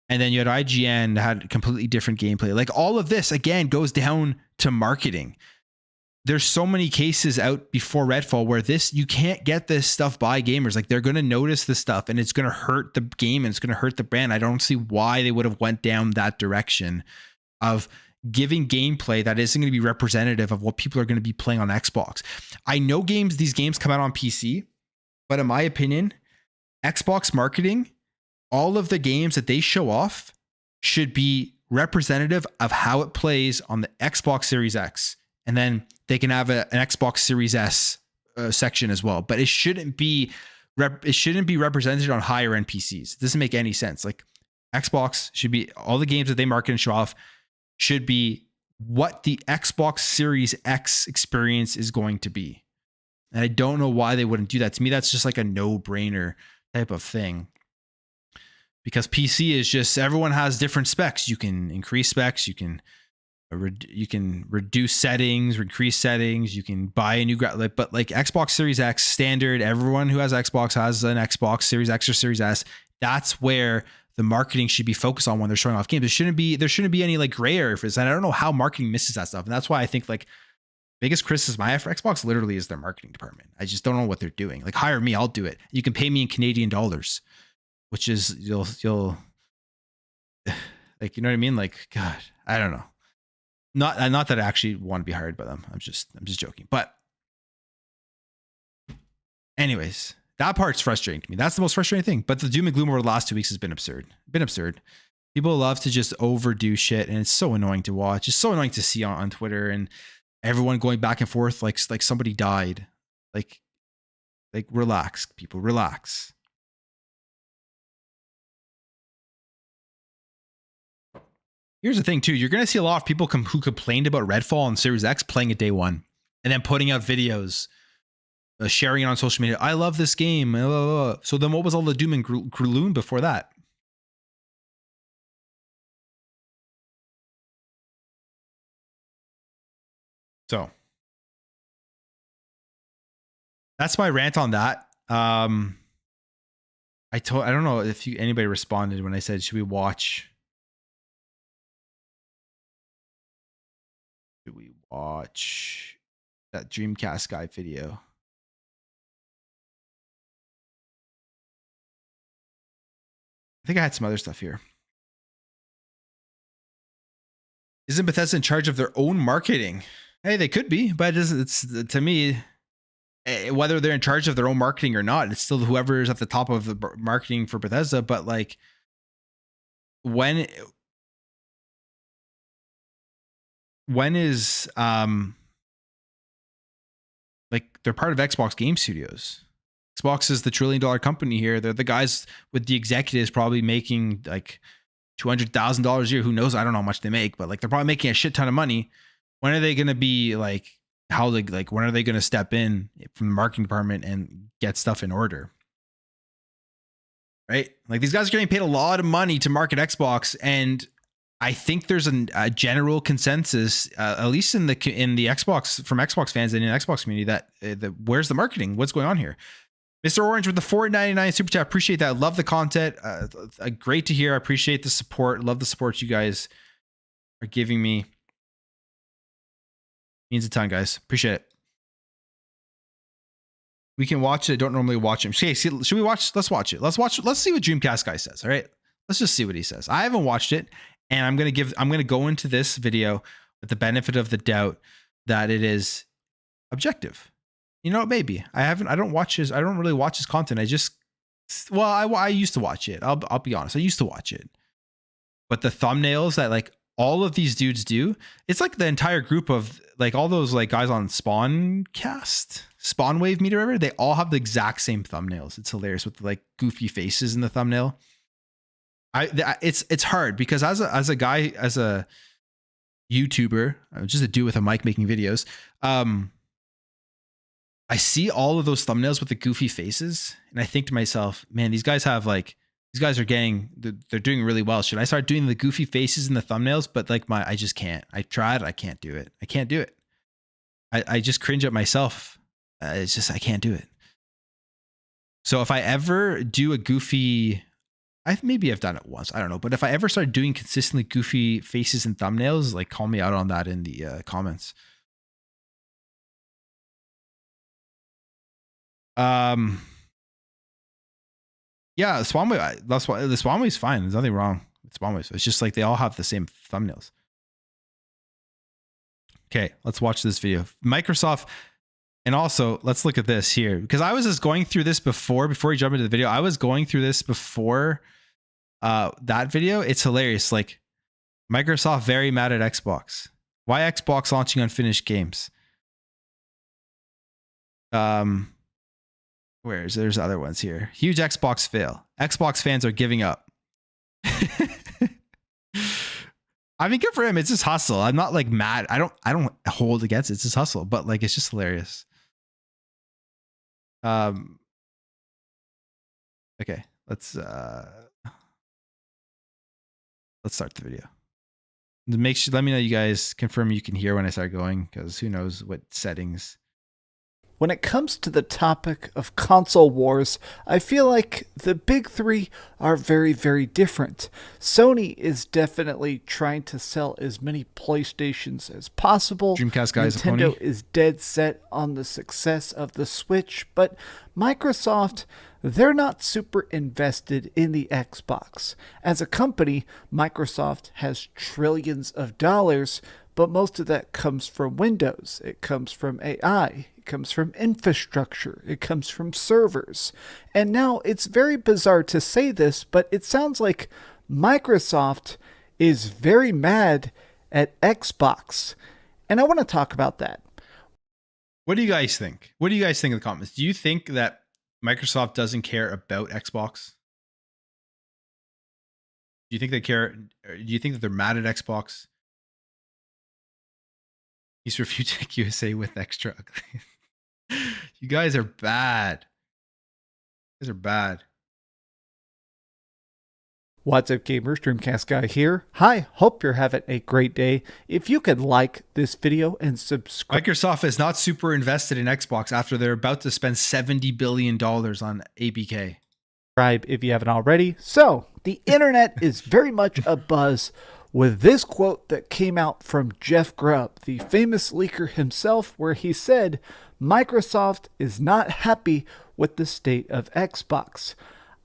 And then you had IGN that had completely different gameplay. Like, all of this, again, goes down to marketing. There's so many cases out before Redfall where you can't get this stuff by gamers. Like, they're going to notice this stuff and it's going to hurt the game and it's going to hurt the brand. I don't see why they would have went down that direction of giving gameplay that isn't going to be representative of what people are going to be playing on Xbox. I know these games come out on PC, but in my opinion, Xbox marketing, all of the games that they show off should be representative of how it plays on the Xbox Series X. And then they can have an Xbox Series S section as well. But it shouldn't be represented on higher end PCs. It doesn't make any sense. Like, Xbox should be, all the games that they market and show off should be what the Xbox Series X experience is going to be. And I don't know why they wouldn't do that. To me, that's just like a no-brainer type of thing. Because PC is just, everyone has different specs. You can increase specs, you can reduce settings, increase settings, you can buy a new but like Xbox Series X standard, everyone who has Xbox has an Xbox Series X or Series S. That's where the marketing should be focused on when they're showing off games. There shouldn't be any like gray area for this. And I don't know how marketing misses that stuff. And that's why I think like biggest criticism I have for Xbox literally is their marketing department. I just don't know what they're doing. Like, hire me, I'll do it. You can pay me in Canadian dollars, which is you'll like, you know what I mean? Like, God, I don't know. Not that I actually want to be hired by them. I'm just joking. But anyways, That part's frustrating to me. That's the most frustrating thing. But the doom and gloom over the last 2 weeks has been absurd. People love to just overdo shit, and it's so annoying to watch. It's so annoying to see on Twitter, and everyone going back and forth like somebody died. Like relax, people, relax. Here's the thing too. You're going to see a lot of people who complained about Redfall on Series X playing it day one and then putting out videos, sharing it on social media. I love this game. So then what was all the doom and gloom before that? So that's my rant on that. I don't know if anybody responded when I said, should we watch that Dreamcast Guy video? I think I had some other stuff here. Isn't Bethesda in charge of their own marketing? Hey, they could be, but it's to me, whether they're in charge of their own marketing or not, it's still whoever is at the top of the marketing for Bethesda. But like, when is like, they're part of Xbox Game Studios. Xbox is the $1 trillion company here. They're the guys with the executives probably making like $200,000 a year. Who knows? I don't know how much they make, but like, they're probably making a shit ton of money. When are they going to be like, when are they going to step in from the marketing department and get stuff in order? Right? Like, these guys are getting paid a lot of money to market Xbox, and I think there's a general consensus, at least in the Xbox, from Xbox fans and in the Xbox community, that where's the marketing? What's going on here? Mr. Orange with the $4.99 super chat. Appreciate that. Love the content. Great to hear. I appreciate the support. Love the support you guys are giving me. Means a ton, guys. Appreciate it. We can watch it. I don't normally watch him. Okay, should we watch? Let's watch it. Let's see what Dreamcast Guy says. All right. Let's just see what he says. I haven't watched it, and I'm gonna go into this video with the benefit of the doubt that it is objective. You know, maybe I don't really watch his content. I used to watch it. I'll be honest. I used to watch it, but the thumbnails that like all of these dudes do, it's like the entire group of like all those like guys on Spawn Wave Meter, whatever, they all have the exact same thumbnails. It's hilarious with the, like, goofy faces in the thumbnail. It's hard because as a guy, as a YouTuber, just a dude with a mic making videos, I see all of those thumbnails with the goofy faces, and I think to myself, man, these guys are doing really well. Should I start doing the goofy faces in the thumbnails? But like I just can't. I tried. I can't do it. I just cringe at myself. I can't do it. So if I ever do a goofy, maybe I've done it once. I don't know. But if I ever start doing consistently goofy faces and thumbnails, like, call me out on that in the comments. Yeah, the Spawn Wave. That's why the Spawn Wave's fine. There's nothing wrong with Spawn Wave. It's just like they all have the same thumbnails. Okay, let's watch this video. Microsoft, and also let's look at this here, because I was just going through this before we jump into the video. I was going through this before that video. It's hilarious. Like, Microsoft very mad at Xbox. Why Xbox launching unfinished games? There's other ones here. Huge Xbox fail. Xbox fans are giving up. I mean, good for him. It's just hustle. I'm not like mad. I don't hold against it. It's just hustle, but like, it's just hilarious. Okay, let's start the video. Let me know you guys confirm you can hear when I start going, because who knows what settings. When it comes to the topic of console wars, I feel like the big three are very, very different. Sony is definitely trying to sell as many PlayStations as possible. Dreamcast Guy is a Nintendo pony. is dead set on the success of the Switch, but Microsoft, they're not super invested in the Xbox. As a company, Microsoft has trillions of dollars, but most of that comes from Windows. It comes from AI. It comes from infrastructure. It comes from servers. And now it's very bizarre to say this, but it sounds like Microsoft is very mad at Xbox. And I want to talk about that. What do you guys think? What do you guys think in the comments? Do you think that Microsoft doesn't care about Xbox? Do you think they care? Do you think that they're mad at Xbox? He's refuting USA with extra ugly. You guys are bad. You guys are bad. What's up, gamers? Dreamcast Guy here. Hi, hope you're having a great day. If you could like this video and subscribe. Microsoft is not super invested in Xbox after they're about to spend $70 billion on ABK. If you haven't already. So, the internet is very much abuzz with this quote that came out from Jeff Grubb, the famous leaker himself, where he said, Microsoft is not happy with the state of Xbox.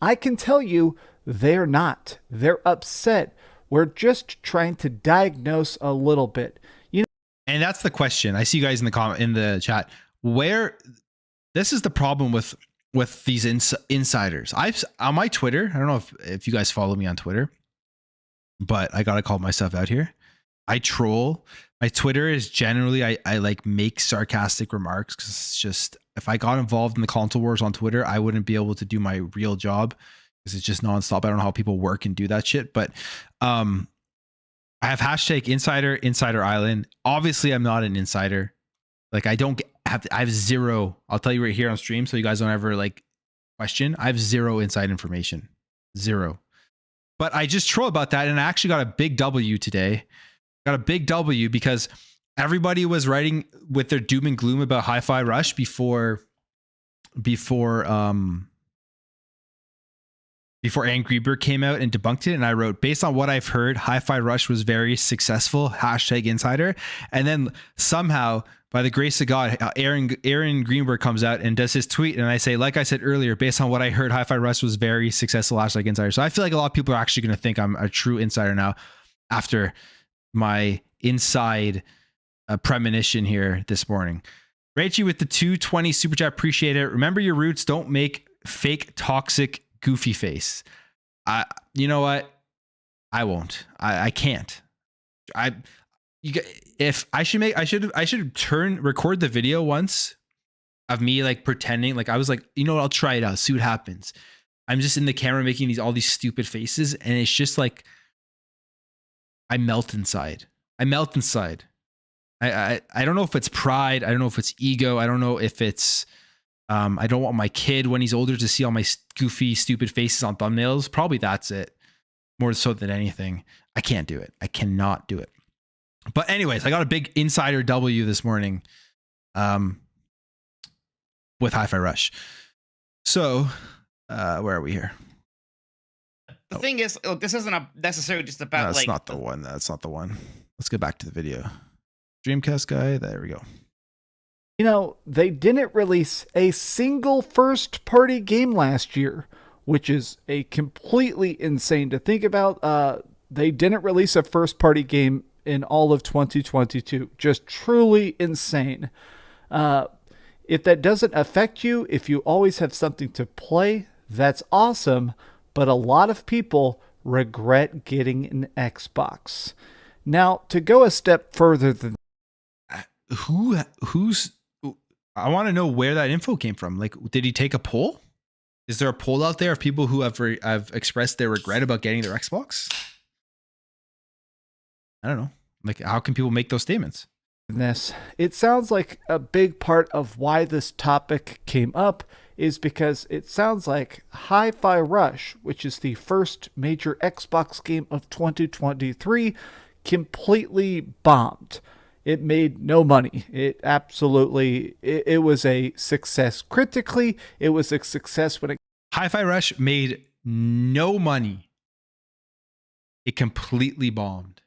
I can tell you, they're not. They're upset. We're just trying to diagnose a little bit. You know, and that's the question. I see you guys in the chat. Where this is the problem with these insiders. I've on my Twitter. I don't know if you guys follow me on Twitter, but I gotta call myself out here. I troll. My Twitter is generally I like make sarcastic remarks because it's just if I got involved in the console wars on Twitter, I wouldn't be able to do my real job. It's just nonstop. I don't know how people work and do that shit, but I have hashtag insider island. Obviously I'm not an insider. Like I have zero. I'll tell you right here on stream. So you guys don't ever like question. I have zero inside information, zero, but I just troll about that. And I actually got a big W today. Got a big W because everybody was writing with their doom and gloom about Hi-Fi Rush before Angry Bird came out and debunked it. And I wrote, based on what I've heard, Hi-Fi Rush was very successful, hashtag insider. And then somehow, by the grace of God, Aaron Greenberg comes out and does his tweet. And I say, like I said earlier, based on what I heard, Hi-Fi Rush was very successful, hashtag insider. So I feel like a lot of people are actually going to think I'm a true insider now after my inside premonition here this morning. Rachie with the 220 super chat. Appreciate it. Remember your roots. Don't make fake toxic goofy face. You know what? I won't. I can't. I should record the video once of me like pretending like I was like, you know what, I'll try it out, see what happens. I'm just in the camera making all these stupid faces, and it's just like I melt inside. I don't know if it's pride. I don't know if it's ego. I don't know if it's I don't want my kid when he's older to see all my goofy, stupid faces on thumbnails. Probably that's it. More so than anything. I can't do it. I cannot do it. But anyways, I got a big insider W this morning with Hi-Fi Rush. So where are we here? The thing is, look, this isn't necessarily just about That's like... not the one. That's not the one. Let's go back to the video. Dreamcast Guy. There we go. You know, they didn't release a single first-party game last year, which is a completely insane to think about. They didn't release a first-party game in all of 2022. Just truly insane. If that doesn't affect you, if you always have something to play, that's awesome. But a lot of people regret getting an Xbox. Now, to go a step further than who's I want to know where that info came from. Like, did he take a poll? Is there a poll out there of people who have expressed their regret about getting their Xbox? I don't know. Like, how can people make those statements? this, it sounds like a big part of why this topic came up is because it sounds like Hi-Fi Rush, which is the first major Xbox game of 2023, completely bombed. It made no money. It was a success critically. It was a success when it... Hi-Fi Rush made no money. It completely bombed.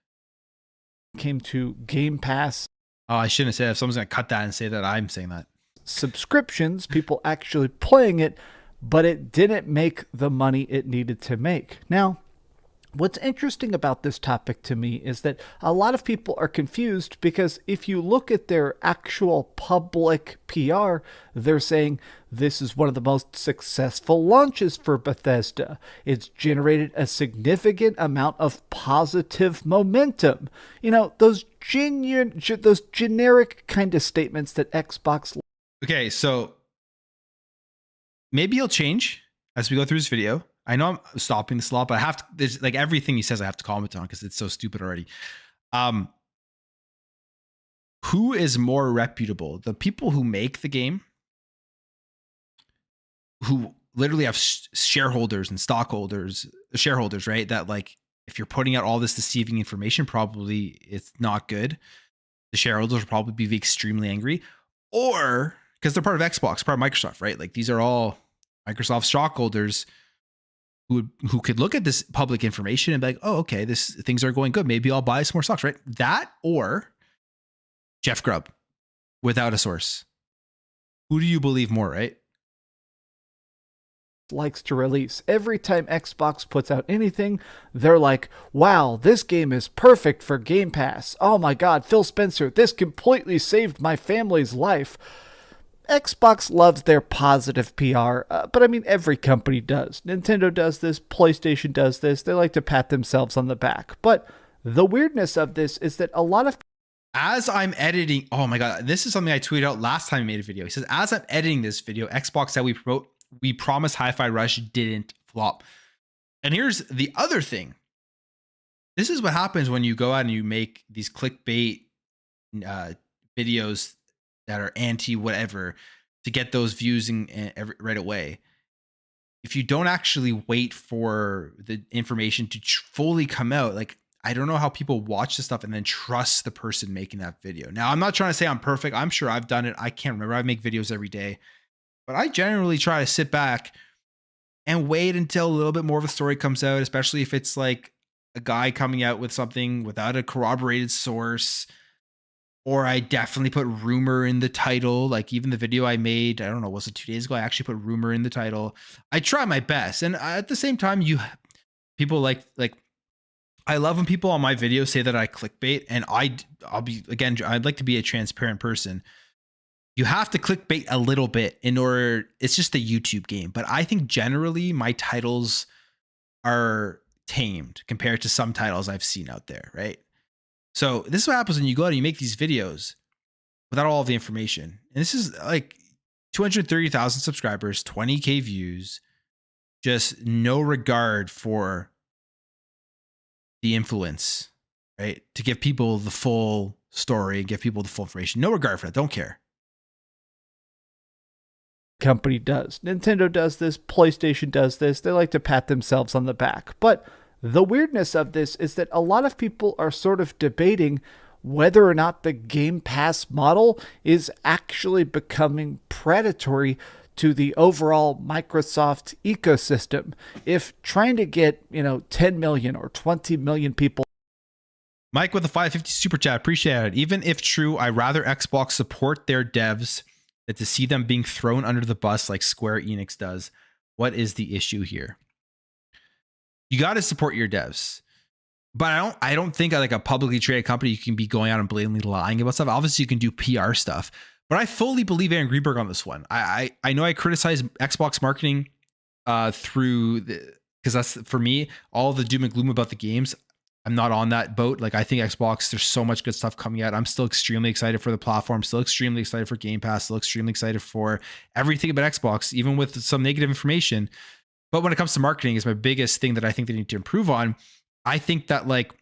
Came to Game Pass. Oh, I shouldn't have said that. If someone's going to cut that and say that I'm saying that. Subscriptions, people actually playing it, but it didn't make the money it needed to make. Now, What's interesting about this topic to me is that a lot of people are confused because if you look at their actual public PR, they're saying this is one of the most successful launches for Bethesda. It's generated a significant amount of positive momentum. You know, those generic kind of statements that Xbox. Okay, so maybe he'll change as we go through his video. I know I'm stopping this a lot, but I have to, there's like everything he says I have to comment on because it's so stupid already. Who is more reputable? The people who make the game, who literally have shareholders and shareholders, right? That like, if you're putting out all this deceiving information, probably it's not good. The shareholders will probably be extremely angry, or because they're part of Xbox, part of Microsoft, right? Like these are all Microsoft stockholders who could look at this public information and be like, oh, okay, things are going good. Maybe I'll buy some more stocks, right? That or Jeff Grubb without a source. Who do you believe more, right? Likes to release. Every time Xbox puts out anything, they're like, wow, this game is perfect for Game Pass. Oh my God, Phil Spencer, this completely saved my family's life. Xbox loves their positive PR, but I mean, every company does. Nintendo does this, PlayStation does this. They like to pat themselves on the back. But the weirdness of this is that a lot of... As I'm editing, oh my God, this is something I tweeted out last time I made a video. He says, as I'm editing this video, Xbox said we promised Hi-Fi Rush didn't flop. And here's the other thing. This is what happens when you go out and you make these clickbait videos that are anti whatever to get those views right away. If you don't actually wait for the information to fully come out, like I don't know how people watch the stuff and then trust the person making that video. Now, I'm not trying to say I'm perfect. I'm sure I've done it. I can't remember. I make videos every day, but I generally try to sit back and wait until a little bit more of a story comes out, especially if it's like a guy coming out with something without a corroborated source. Or I definitely put rumor in the title. Like even the video I made, I don't know, was it 2 days ago? I actually put rumor in the title. I try my best. And at the same time, people like I love when people on my videos say that I clickbait, and I'll be, again, I'd like to be a transparent person. You have to clickbait a little bit in order, it's just a YouTube game. But I think generally my titles are tamed compared to some titles I've seen out there, right? So this is what happens when you go out and you make these videos without all of the information. And this is like 230,000 subscribers, 20K views, just no regard for the influence, right? To give people the full story, give people the full information. No regard for that. Don't care. Company does. Nintendo does this, PlayStation does this. They like to pat themselves on the back. But the weirdness of this is that a lot of people are sort of debating whether or not the Game Pass model is actually becoming predatory to the overall Microsoft ecosystem. If trying to get, 10 million or 20 million people. Mike with the 550 super chat, appreciate it. Even if true, I rather Xbox support their devs than to see them being thrown under the bus like Square Enix does. What is the issue here? You got to support your devs, but I don't think like a publicly traded company, you can be going out and blatantly lying about stuff. Obviously you can do PR stuff, but I fully believe Aaron Greenberg on this one. I know I criticize Xbox marketing because that's, for me, all the doom and gloom about the games. I'm not on that boat. Like I think Xbox, there's so much good stuff coming out. I'm still extremely excited for the platform, still extremely excited for Game Pass, still extremely excited for everything about Xbox, even with some negative information. But when it comes to marketing, is my biggest thing that I think they need to improve on. I think that like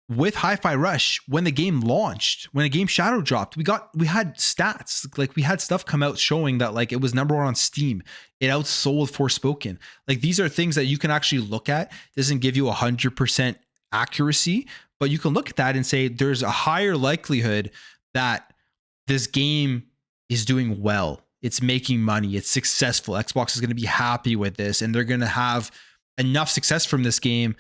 with Hi-Fi Rush, when the game launched, when a game shadow dropped, we had stats, like we had stuff come out showing that like it was #1 on Steam. It outsold Forspoken. Like these are things that you can actually look at. It doesn't give you 100% accuracy, but you can look at that and say there's a higher likelihood that this game is doing well. It's making money. It's successful. Xbox is going to be happy with this, and they're going to have enough success from this game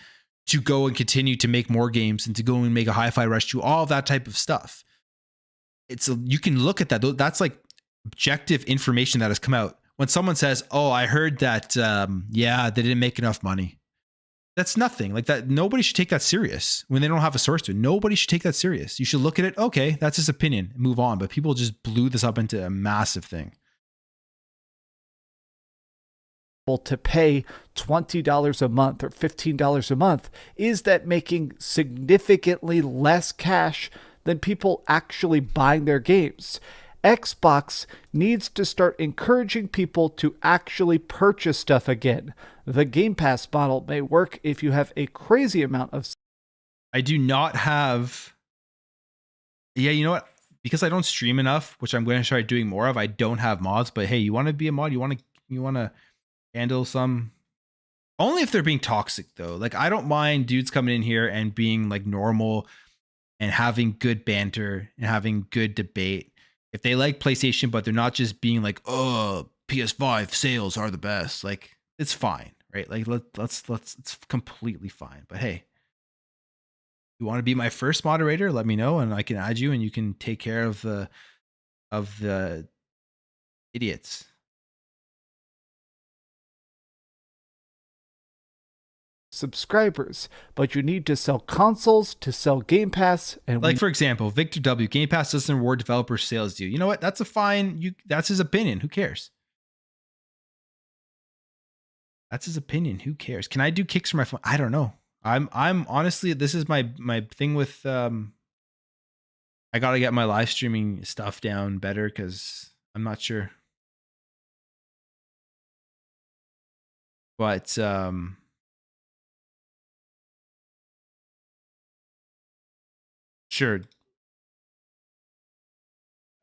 to go and continue to make more games and to go and make a Hi-Fi Rush 2, all of that type of stuff. You can look at that. That's like objective information that has come out. When someone says, oh, I heard that, they didn't make enough money. That's nothing. Like that, nobody should take that serious when they don't have a source to it. Nobody should take that serious. You should look at it. Okay, that's his opinion. And move on. But people just blew this up into a massive thing. To pay $20 a month or $15 a month, is that making significantly less cash than people actually buying their games? Xbox needs to start encouraging people to actually purchase stuff again. The Game Pass model may work if you have a crazy amount of... I do not have... Yeah, you know what? Because I don't stream enough, which I'm going to start doing more of, I don't have mods. But hey, you want to be a mod? You want to handle some... Only if they're being toxic, though. Like, I don't mind dudes coming in here and being like normal and having good banter and having good debate. If they like PlayStation, but they're not just being like, oh, PS5 sales are the best. Like, it's fine, right? Like, let's it's completely fine. But hey, you want to be my first moderator? Let me know, and I can add you, and you can take care of the idiots. Subscribers, but you need to sell consoles to sell Game Pass. And like, for example, Victor W, Game Pass doesn't reward developer sales due. You know what? That's a fine. That's his opinion. Who cares? That's his opinion. Who cares? Can I do kicks for my phone? I don't know. I'm honestly, this is my thing with I gotta get my live streaming stuff down better because I'm not sure. But sure.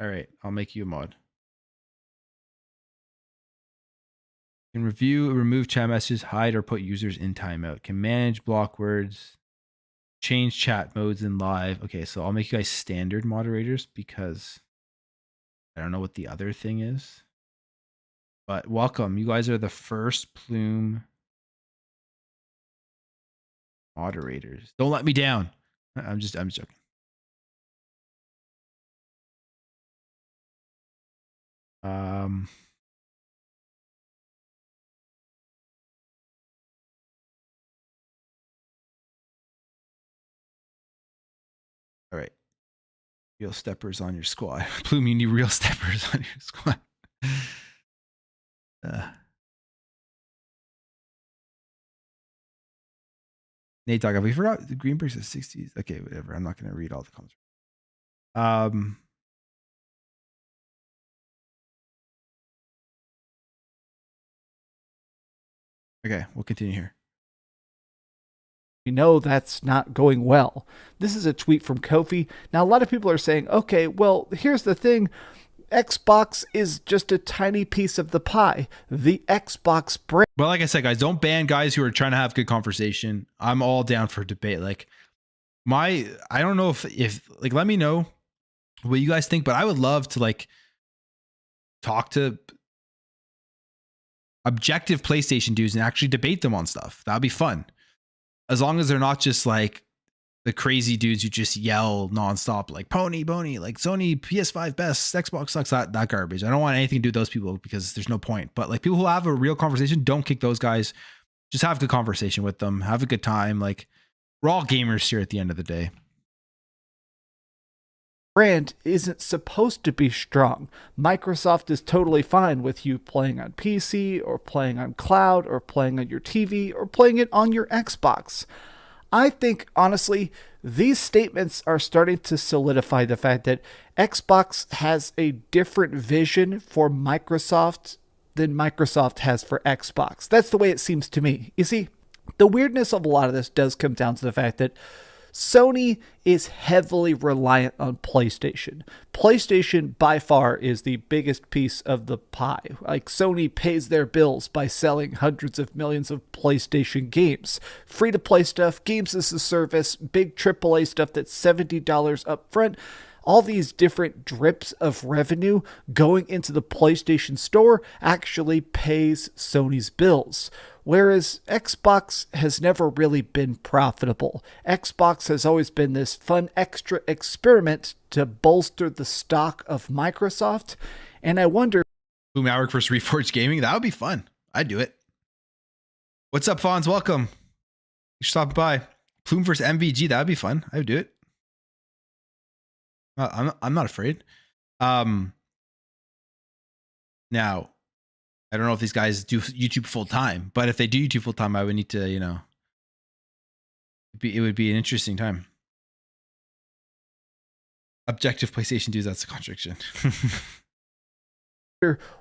All right, I'll make you a mod. Can review, remove chat messages, hide or put users in timeout. Can manage block words, change chat modes in live. Okay, so I'll make you guys standard moderators because I don't know what the other thing is. But welcome. You guys are the first Plume moderators. Don't let me down. I'm joking. All right. Real steppers on your squad. Plume, you need real steppers on your squad. Nate Dog, we forgot the Greenberg's at 60s. Okay, whatever. I'm not going to read all the comments. Okay, we'll continue here. We know that's not going well. This is a tweet from Kofi. Now, a lot of people are saying, okay, well, here's the thing. Xbox is just a tiny piece of the pie. The Xbox brand. Well, like I said, guys, don't ban guys who are trying to have good conversation. I'm all down for debate. Like, I don't know if like, let me know what you guys think, but I would love to like talk to objective PlayStation dudes and actually debate them on stuff. That'd be fun. As long as they're not just like the crazy dudes who just yell nonstop, like pony, like Sony PS5 best, Xbox sucks, that garbage. I don't want anything to do with those people because there's no point. But like people who have a real conversation, don't kick those guys. Just have a good conversation with them. Have a good time. Like, we're all gamers here at the end of the day. Brand isn't supposed to be strong. Microsoft is totally fine with you playing on PC or playing on cloud or playing on your TV or playing it on your Xbox. I think, honestly, these statements are starting to solidify the fact that Xbox has a different vision for Microsoft than Microsoft has for Xbox. That's the way it seems to me. You see, the weirdness of a lot of this does come down to the fact that Sony is heavily reliant on PlayStation. PlayStation by far is the biggest piece of the pie. Like, Sony pays their bills by selling hundreds of millions of PlayStation games. Free-to-play stuff, games as a service, big AAA stuff that's $70 up front. All these different drips of revenue going into the PlayStation Store actually pays Sony's bills. Whereas Xbox has never really been profitable. Xbox has always been this fun extra experiment to bolster the stock of Microsoft. And I wonder... Boom Hour versus Reforged Gaming, that would be fun. I'd do it. What's up, Fonz? Welcome. You should stop by. Plume versus MVG. That would be fun. I would do it. I'm not afraid. Now, I don't know if these guys do YouTube full time, but if they do YouTube full time, I would need to, it would be an interesting time. Objective PlayStation dudes, that's a contradiction.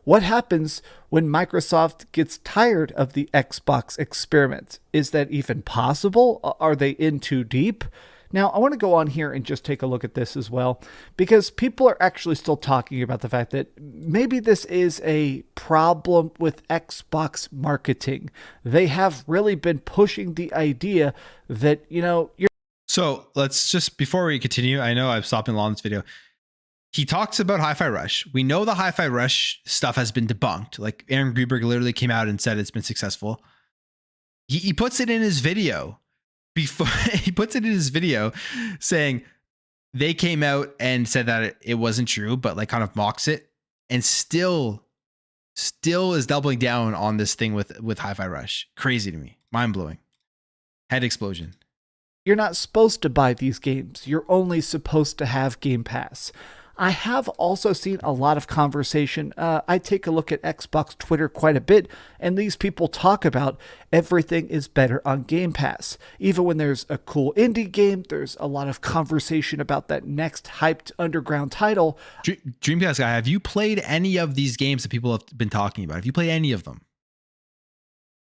What happens when Microsoft gets tired of the Xbox experiment? Is that even possible? Are they in too deep? Now, I want to go on here and just take a look at this as well, because people are actually still talking about the fact that maybe this is a problem with Xbox marketing. They have really been pushing the idea that, you're. So let's just, before we continue, I know I've stopped in long this video. He talks about Hi-Fi Rush. We know the Hi-Fi Rush stuff has been debunked. Like Aaron Grubb literally came out and said it's been successful. He puts it in his video. He puts it in his video saying they came out and said that it wasn't true, but like kind of mocks it, and still is doubling down on this thing with Hi-Fi Rush. Crazy to me. Mind blowing. Head explosion. You're not supposed to buy these games. You're only supposed to have Game Pass. I have also seen a lot of conversation. I take a look at Xbox Twitter quite a bit, and these people talk about everything is better on Game Pass. Even when there's a cool indie game, there's a lot of conversation about that next hyped underground title. Dreamcast Guy, have you played any of these games that people have been talking about? Have you played any of them?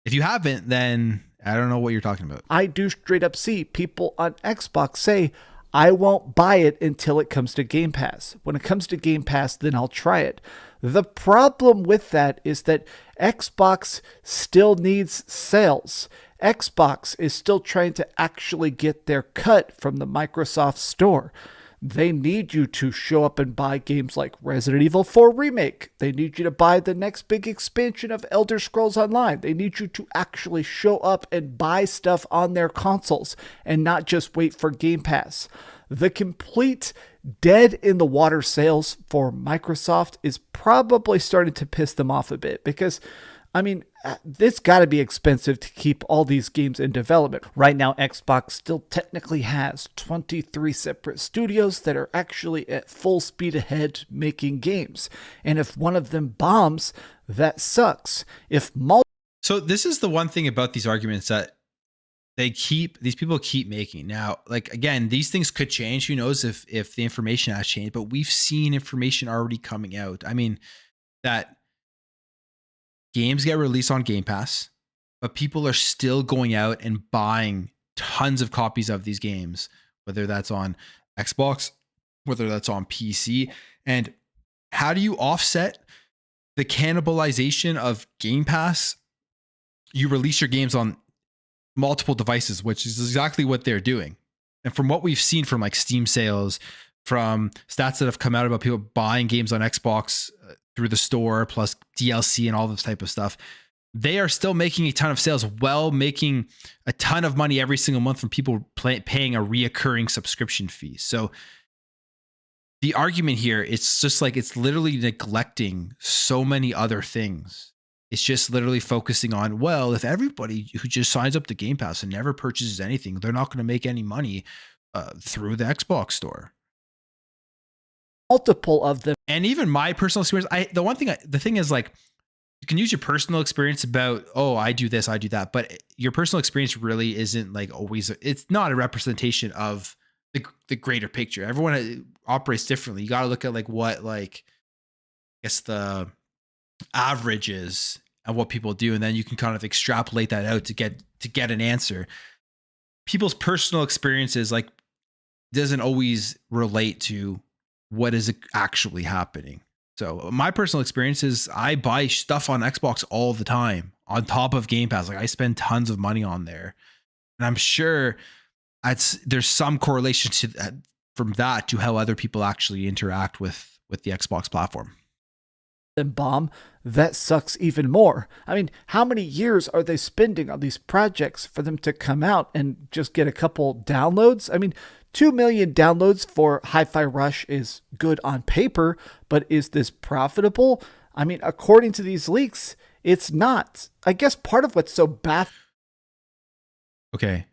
If you haven't, then I don't know what you're talking about. I do straight up see people on Xbox say, I won't buy it until it comes to Game Pass. When it comes to Game Pass, then I'll try it. The problem with that is that Xbox still needs sales. Xbox is still trying to actually get their cut from the Microsoft Store. They need you to show up and buy games like Resident Evil 4 Remake. They need you to buy the next big expansion of Elder Scrolls Online. They need you to actually show up and buy stuff on their consoles and not just wait for Game Pass. The complete dead in the water sales for Microsoft is probably starting to piss them off a bit, because it's got to be expensive to keep all these games in development. Right now, Xbox still technically has 23 separate studios that are actually at full speed ahead making games. And if one of them bombs, that sucks. So this is the one thing about these arguments that these people keep making. Now, like, again, these things could change. Who knows if the information has changed, but we've seen information already coming out. That games get released on Game Pass, but people are still going out and buying tons of copies of these games, whether that's on Xbox, whether that's on PC. And how do you offset the cannibalization of Game Pass? You release your games on multiple devices, which is exactly what they're doing. And from what we've seen from like Steam sales, from stats that have come out about people buying games on Xbox through the store, plus DLC and all this type of stuff, they are still making a ton of sales, while making a ton of money every single month from people paying a reoccurring subscription fee. So the argument here, it's just like, it's literally neglecting so many other things. It's just literally focusing on, well, if everybody who just signs up to Game Pass and never purchases anything, they're not going to make any money through the Xbox store. Multiple of them. And even my personal experience, the thing is, like, you can use your personal experience about, oh, I do this, I do that, but your personal experience really isn't like always, it's not a representation of the greater picture. Everyone operates differently. You got to look at like what, like, I guess the average is and what people do, and then you can kind of extrapolate that out to get an answer. People's personal experiences like doesn't always relate to what is actually happening. So my personal experience is I buy stuff on Xbox all the time on top of Game Pass. Like, I spend tons of money on there, and I'm sure there's some correlation to that, from that to how other people actually interact with the Xbox platform. And bomb, that sucks even more. How many years are they spending on these projects for them to come out and just get a couple downloads? 2 million downloads for Hi-Fi Rush is good on paper, but is this profitable? According to these leaks, it's not. I guess part of what's so bad. Okay.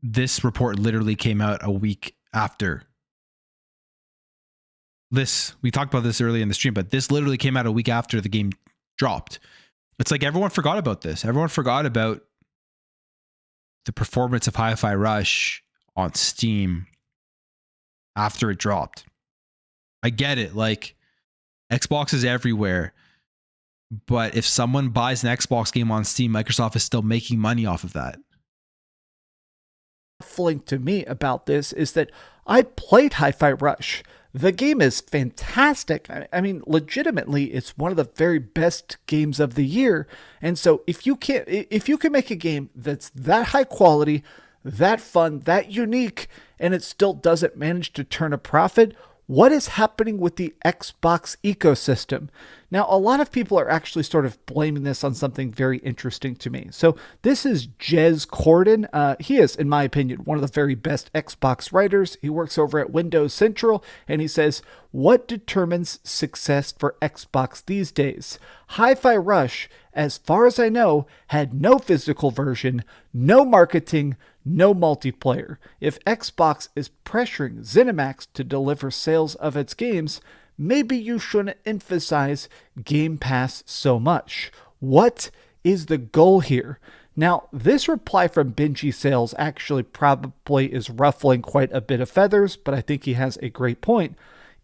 this report literally came out a week after this. We talked about this early in the stream, but this literally came out a week after the game dropped. It's like everyone forgot about this. Everyone forgot about the performance of Hi-Fi Rush on Steam after it dropped. I get it. Like, Xbox is everywhere. But if someone buys an Xbox game on Steam, Microsoft is still making money off of that. Baffling to me about this is that I played Hi-Fi Rush. The game is fantastic. I mean, legitimately, it's one of the very best games of the year. And so if you can make a game that's that high quality, that fun, that unique, and it still doesn't manage to turn a profit, what is happening with the Xbox ecosystem? Now, a lot of people are actually sort of blaming this on something very interesting to me. So this is Jez Corden. He is, in my opinion, one of the very best Xbox writers. He works over at Windows Central, and he says, what determines success for Xbox these days? Hi-Fi Rush, as far as I know, had no physical version, no marketing, no multiplayer. If Xbox is pressuring ZeniMax to deliver sales of its games, maybe you shouldn't emphasize Game Pass so much. What is the goal here? Now, this reply from Benji Sales actually probably is ruffling quite a bit of feathers, but I think he has a great point.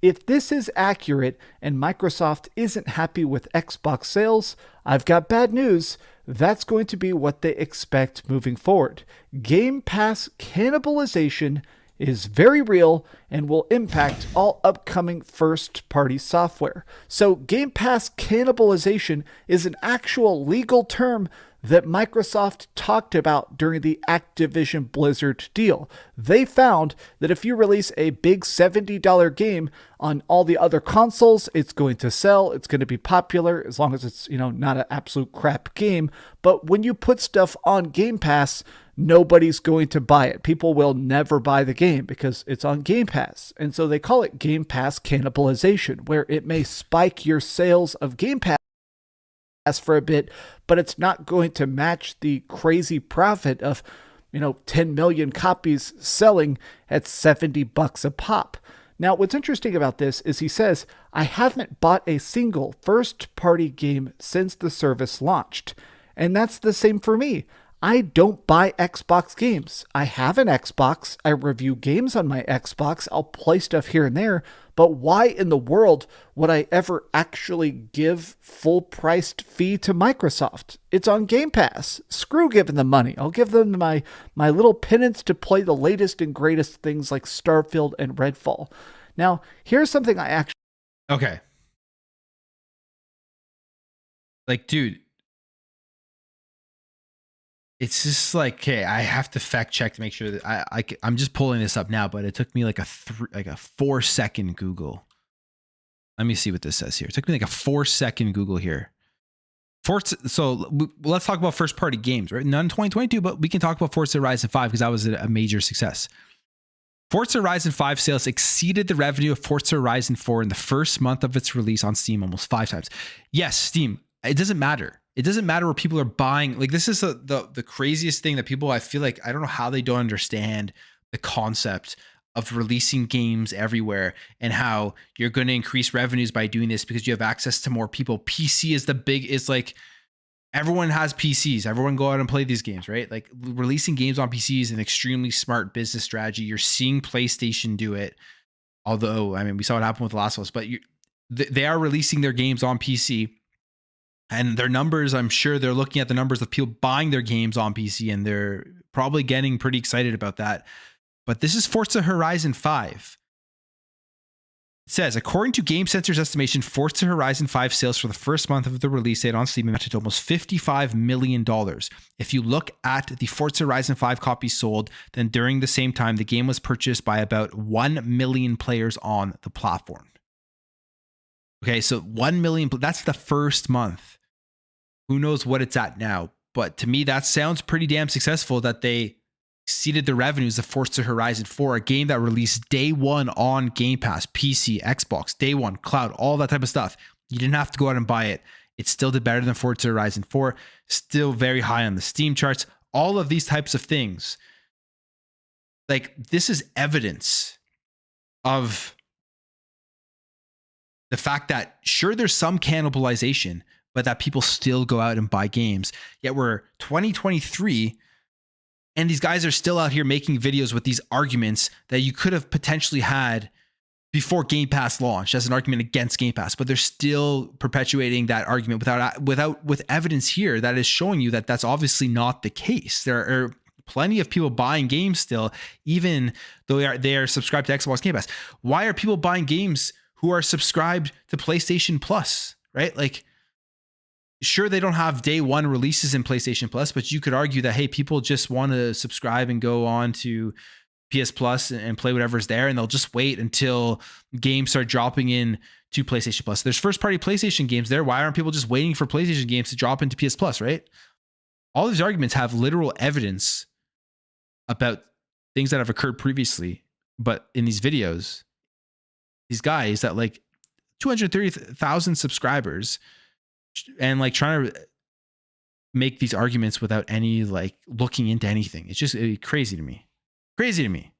If this is accurate and Microsoft isn't happy with Xbox sales, I've got bad news. That's going to be what they expect moving forward. Game Pass cannibalization is very real and will impact all upcoming first-party software. So Game Pass cannibalization is an actual legal term that Microsoft talked about during the Activision Blizzard deal. They found that if you release a big $70 game on all the other consoles, it's going to sell, it's going to be popular, as long as it's, not an absolute crap game. But when you put stuff on Game Pass, nobody's going to buy it. People will never buy the game because it's on Game Pass. And so they call it Game Pass cannibalization, where it may spike your sales of Game Pass for a bit, but it's not going to match the crazy profit of 10 million copies selling at $70 a pop. Now, what's interesting about this is he says, I haven't bought a single first-party game since the service launched. And that's the same for me. I don't buy Xbox games. I have an Xbox. I review games on my Xbox. I'll play stuff here and there. But why in the world would I ever actually give full-priced fee to Microsoft? It's on Game Pass. Screw giving them money. I'll give them my little penance to play the latest and greatest things like Starfield and Redfall. Now, here's something I actually... Okay. Like, dude... It's just like, okay, I have to fact check to make sure that I'm just pulling this up now, but it took me like a 4-second Google. Let me see what this says here. It took me like a 4-second Google here. So let's talk about first party games, right? None 2022, but we can talk about Forza Horizon 5 because that was a major success. Forza Horizon 5 sales exceeded the revenue of Forza Horizon 4 in the first month of its release on Steam almost 5 times. Yes, Steam, it doesn't matter. It doesn't matter where people are buying. Like, this is the craziest thing that people, I feel like, I don't know how they don't understand the concept of releasing games everywhere and how you're going to increase revenues by doing this because you have access to more people. PC is like, everyone has PCs. Everyone go out and play these games, right? Like, releasing games on PC is an extremely smart business strategy. You're seeing PlayStation do it. Although, I mean, we saw what happened with The Last of Us, but they are releasing their games on PC. And their numbers, I'm sure they're looking at the numbers of people buying their games on PC, and they're probably getting pretty excited about that. But this is Forza Horizon 5. It says, according to Game Censor's estimation, Forza Horizon 5 sales for the first month of the release date on Steam amounted to almost $55 million. If you look at the Forza Horizon 5 copies sold, then during the same time, the game was purchased by about 1 million players on the platform. Okay, so 1 million, that's the first month. Who knows what it's at now? But to me, that sounds pretty damn successful that they exceeded the revenues of Forza Horizon 4, a game that released day one on Game Pass, PC, Xbox, day one, cloud, all that type of stuff. You didn't have to go out and buy it. It still did better than Forza Horizon 4, still very high on the Steam charts, all of these types of things. Like, this is evidence of the fact that sure, there's some cannibalization, but that people still go out and buy games. Yet we're 2023 and these guys are still out here making videos with these arguments that you could have potentially had before Game Pass launched as an argument against Game Pass, but they're still perpetuating that argument with evidence here that is showing you that that's obviously not the case. There are plenty of people buying games still, even though they are subscribed to Xbox Game Pass. Why are people buying games who are subscribed to PlayStation Plus, right? Like, sure, they don't have day one releases in PlayStation Plus, but you could argue that, hey, people just want to subscribe and go on to PS Plus and play whatever's there, and they'll just wait until games start dropping in to PlayStation Plus. There's first-party PlayStation games there. Why aren't people just waiting for PlayStation games to drop into PS Plus, right? All these arguments have literal evidence about things that have occurred previously, but in these videos, these guys that like 230,000 subscribers and like trying to make these arguments without any like looking into anything. It's just crazy to me. Crazy to me.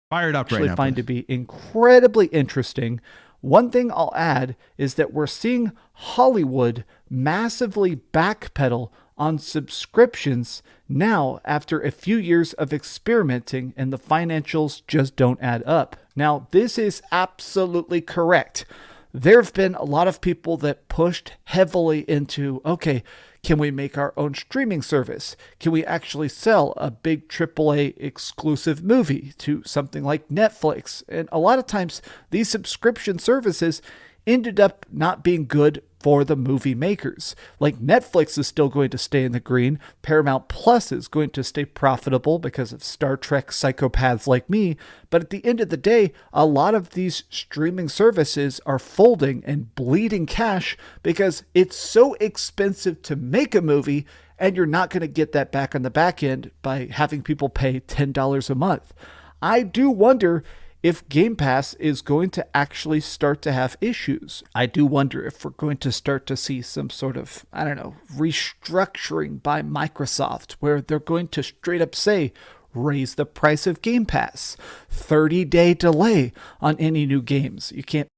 Fired up right now. I find to be incredibly interesting. One thing I'll add is that we're seeing Hollywood massively backpedal on subscriptions now after a few years of experimenting, and the financials just don't add up. Now, this is absolutely correct. There have been a lot of people that pushed heavily into, okay, can we make our own streaming service? Can we actually sell a big AAA exclusive movie to something like Netflix? And a lot of times these subscription services ended up not being good for the movie makers. Like, Netflix is still going to stay in the green. Paramount Plus is going to stay profitable because of Star Trek psychopaths like me. But at the end of the day, a lot of these streaming services are folding and bleeding cash because it's so expensive to make a movie, and you're not going to get that back on the back end by having people pay $10 a month. I do wonder if Game Pass is going to actually start to have issues. I do wonder if we're going to start to see some sort of, I don't know, restructuring by Microsoft, where they're going to straight up say, raise the price of Game Pass, 30-day delay on any new games. You can't.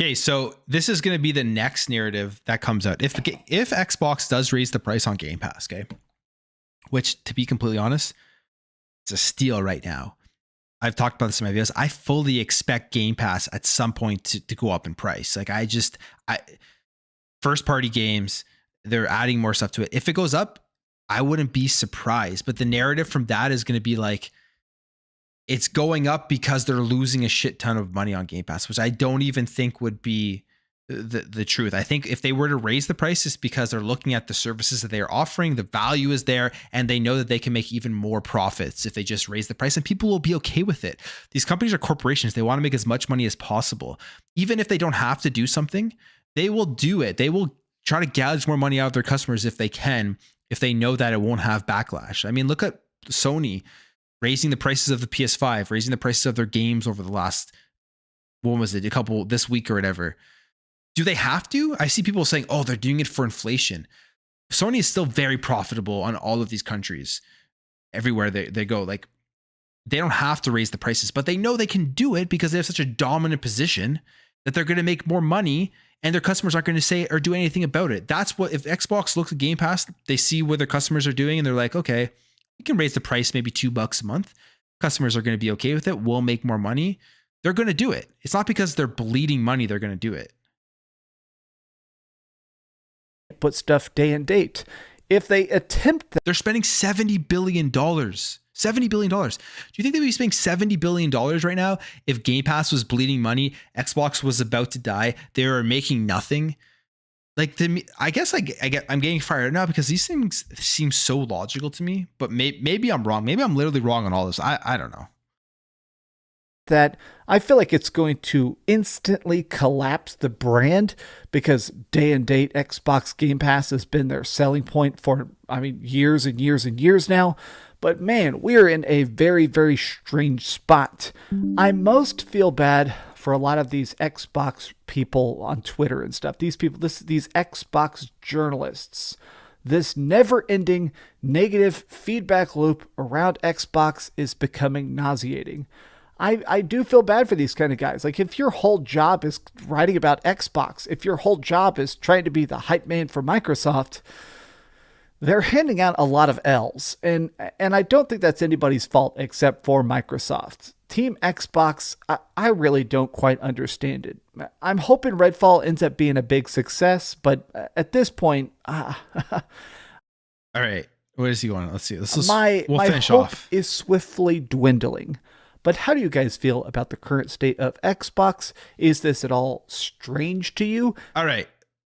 Okay, so this is going to be the next narrative that comes out. If Xbox does raise the price on Game Pass, okay, which, to be completely honest, it's a steal right now. I've talked about this in my videos. I fully expect Game Pass at some point to go up in price. Like, first party games, they're adding more stuff to it. If it goes up, I wouldn't be surprised. But the narrative from that is going to be like, it's going up because they're losing a shit ton of money on Game Pass, which I don't even think would be the truth. I think if they were to raise the price, it's because they're looking at the services that they are offering, the value is there, and they know that they can make even more profits if they just raise the price, and people will be okay with it. These companies are corporations. They want to make as much money as possible. Even if they don't have to do something, they will do it. They will try to gouge more money out of their customers if they can, if they know that it won't have backlash. I mean, look at Sony raising the prices of the PS5, raising the prices of their games over the last, what was it, a couple this week or whatever. Do they have to? I see people saying, oh, they're doing it for inflation. Sony is still very profitable on all of these countries. Everywhere they go, like, they don't have to raise the prices, but they know they can do it because they have such a dominant position that they're going to make more money, and their customers aren't going to say or do anything about it. That's what, if Xbox looks at Game Pass, they see what their customers are doing, and they're like, okay, we can raise the price maybe $2 a month. Customers are going to be okay with it. We'll make more money. They're going to do it. It's not because they're bleeding money they're going to do it. Put stuff day and date. If they attempt that, they're spending $70 billion. $70 billion. Do you think they'd be spending $70 billion right now if Game Pass was bleeding money, Xbox was about to die, they were making nothing? Like, to me, I guess I'm getting fired now because these things seem so logical to me, but maybe I'm wrong. Maybe I'm literally wrong on all this. I don't know. That I feel like it's going to instantly collapse the brand, because day and date Xbox Game Pass has been their selling point for, years and years and years now. But man, we're in a very, very strange spot. I most feel bad for a lot of these Xbox people on Twitter and stuff. These people, these Xbox journalists This never-ending negative feedback loop around Xbox is becoming nauseating. I do feel bad for these kind of guys. Like, if your whole job is writing about Xbox, if your whole job is trying to be the hype man for Microsoft, they're handing out a lot of L's. And I don't think that's anybody's fault except for Microsoft. Team Xbox, I really don't quite understand it. I'm hoping Redfall ends up being a big success, but at this point, All right. What is he going on? Let's see. We'll finish hope off. Is swiftly dwindling. But how do you guys feel about the current state of Xbox? Is this at all strange to you? All right.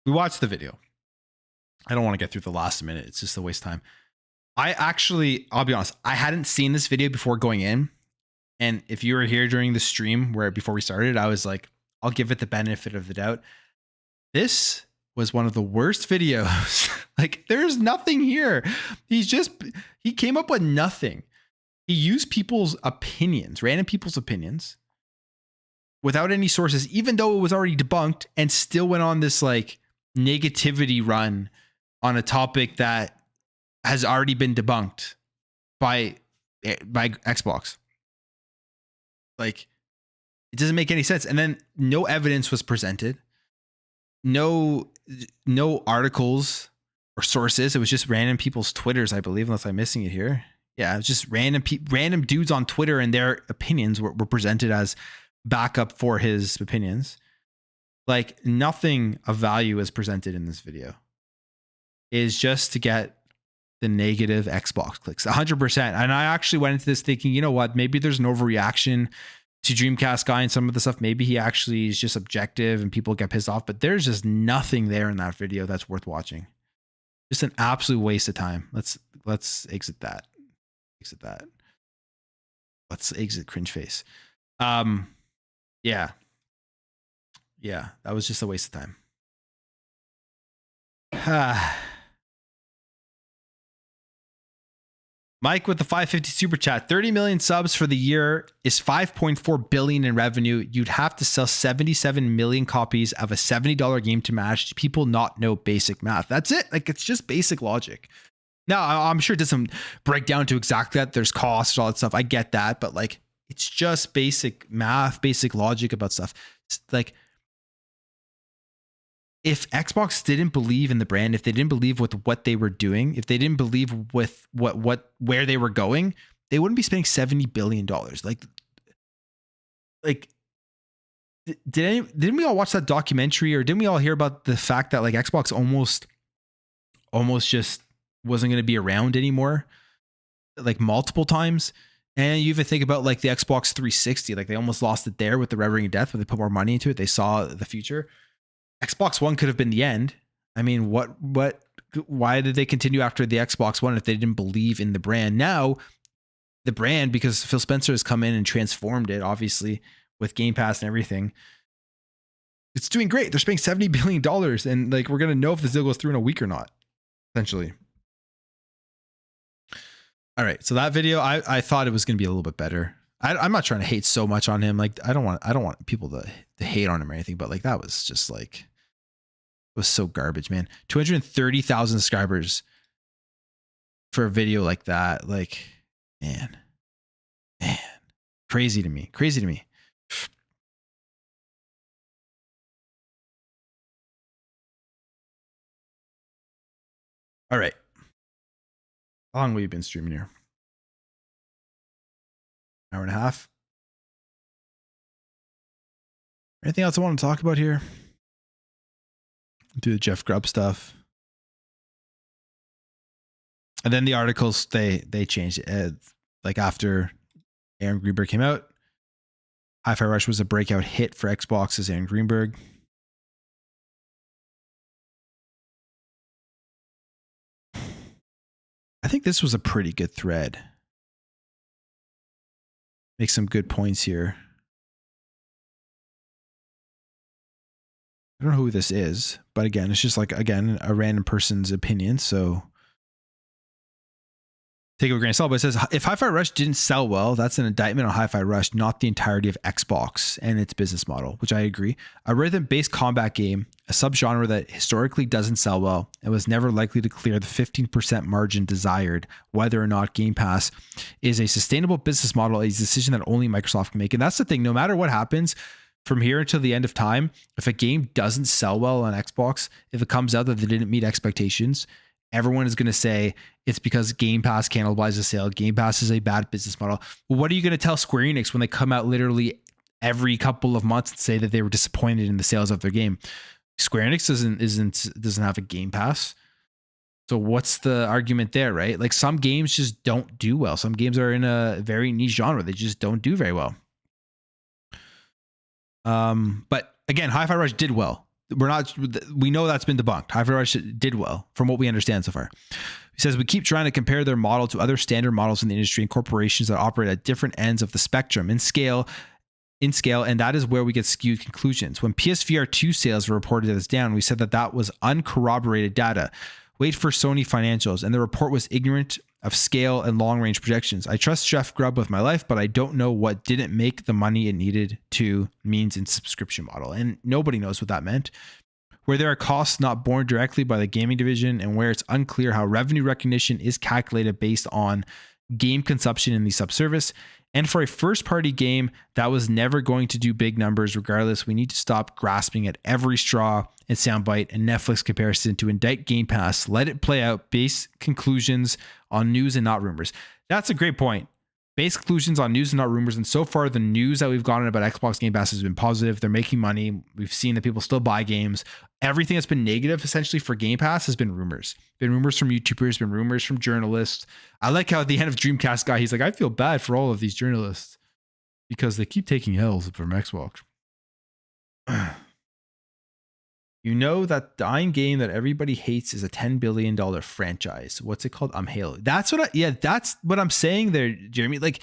We watched the video. I don't want to get through the last minute. It's just a waste of time. I'll be honest, I hadn't seen this video before going in. And if you were here during the stream before we started, I was like, I'll give it the benefit of the doubt. This was one of the worst videos. Like, there's nothing here. He came up with nothing. He used people's opinions, random people's opinions, without any sources, even though it was already debunked, and still went on this like negativity run on a topic that has already been debunked by Xbox. Like, it doesn't make any sense. And then no evidence was presented. No articles or sources. It was just random people's Twitters, I believe, unless I'm missing it here. Yeah, it was just random dudes on Twitter, and their opinions were presented as backup for his opinions. Like, nothing of value is presented in this video. It is just to get the negative Xbox clicks, 100%. And I actually went into this thinking, you know what, maybe there's an overreaction to Dreamcast Guy and some of the stuff. Maybe he actually is just objective and people get pissed off, but there's just nothing there in that video that's worth watching. Just an absolute waste of time. Let's exit that. Let's exit cringe face. Yeah, that was just a waste of time. Mike with the 550 super chat. 30 million subs for the year is 5.4 billion in revenue. You'd have to sell 77 million copies of a $70 game to manage people not know basic math. That's it. Like, it's just basic logic. Now, I'm sure it doesn't break down to exactly that. There's costs, all that stuff. I get that, but like, it's just basic math, basic logic about stuff. It's like, if Xbox didn't believe in the brand, if they didn't believe with what they were doing, if they didn't believe with where they were going, they wouldn't be spending $70 billion. Like, didn't we all watch that documentary, or didn't we all hear about the fact that like Xbox almost just wasn't going to be around anymore, like multiple times? And you even think about like the Xbox 360, like they almost lost it there with the Red Ring of Death, when they put more money into it. They saw the future. Xbox One could have been the end. I mean, why did they continue after the Xbox One if they didn't believe in the brand? Now, the brand, because Phil Spencer has come in and transformed it, obviously, with Game Pass and everything, it's doing great. They're spending $70 billion, and like, we're going to know if this deal goes through in a week or not, essentially. All right. So that video, I thought it was going to be a little bit better. I'm not trying to hate so much on him. Like, I don't want people to hate on him or anything, but like, that was just like, it was so garbage, man. 230,000 subscribers for a video like that. Like, man, crazy to me. All right. How long have you been streaming here? Hour and a half. Anything else I want to talk about here? Do the Jeff Grubb stuff. And then the articles, they changed it. Like, after Aaron Greenberg came out, Hi-Fi Rush was a breakout hit for Xbox, says Aaron Greenberg. I think this was a pretty good thread. Make some good points here. I don't know who this is, but again, it's just like, again, a random person's opinion. So take it with a grain of salt, but it says if Hi-Fi Rush didn't sell well, that's an indictment on Hi-Fi Rush, not the entirety of Xbox and its business model, which I agree. A rhythm-based combat game, a subgenre that historically doesn't sell well and was never likely to clear the 15% margin desired, whether or not Game Pass is a sustainable business model, is a decision that only Microsoft can make. And that's the thing, no matter what happens from here until the end of time, if a game doesn't sell well on Xbox, if it comes out that they didn't meet expectations, everyone is going to say it's because Game Pass cannibalizes the sale. Game Pass is a bad business model. Well, what are you going to tell Square Enix when they come out literally every couple of months and say that they were disappointed in the sales of their game? Square Enix doesn't have a Game Pass. So what's the argument there, right? Like some games just don't do well. Some games are in a very niche genre. They just don't do very well. But again, Hi-Fi Rush did well. We know that's been debunked. Hi-Fi Rush did well from what we understand so far. He says, we keep trying to compare their model to other standard models in the industry and corporations that operate at different ends of the spectrum in scale, and that is where we get skewed conclusions. When PSVR 2 sales were reported as down, we said that was uncorroborated data. Wait for Sony financials, and the report was ignorant of scale and long-range projections. I trust Chef Grubb with my life, but I don't know what didn't make the money it needed to means in subscription model. And nobody knows what that meant. Where there are costs not borne directly by the gaming division and where it's unclear how revenue recognition is calculated based on game consumption in the subservice. And for a first-party game that was never going to do big numbers regardless, we need to stop grasping at every straw and soundbite and Netflix comparison to indict Game Pass. Let it play out. Base conclusions on news and not rumors. That's a great point. Base conclusions on news and not rumors. And so far, the news that we've gotten about Xbox Game Pass has been positive. They're making money. We've seen that people still buy games. Everything that's been negative, essentially, for Game Pass has been rumors. Been rumors from YouTubers, been rumors from journalists. I like how at the end of Dreamcast Guy, he's like, I feel bad for all of these journalists because they keep taking L's from Xbox. You know that dying game that everybody hates is a $10 billion franchise. What's it called? Halo. That's what I'm saying there, Jeremy. Like,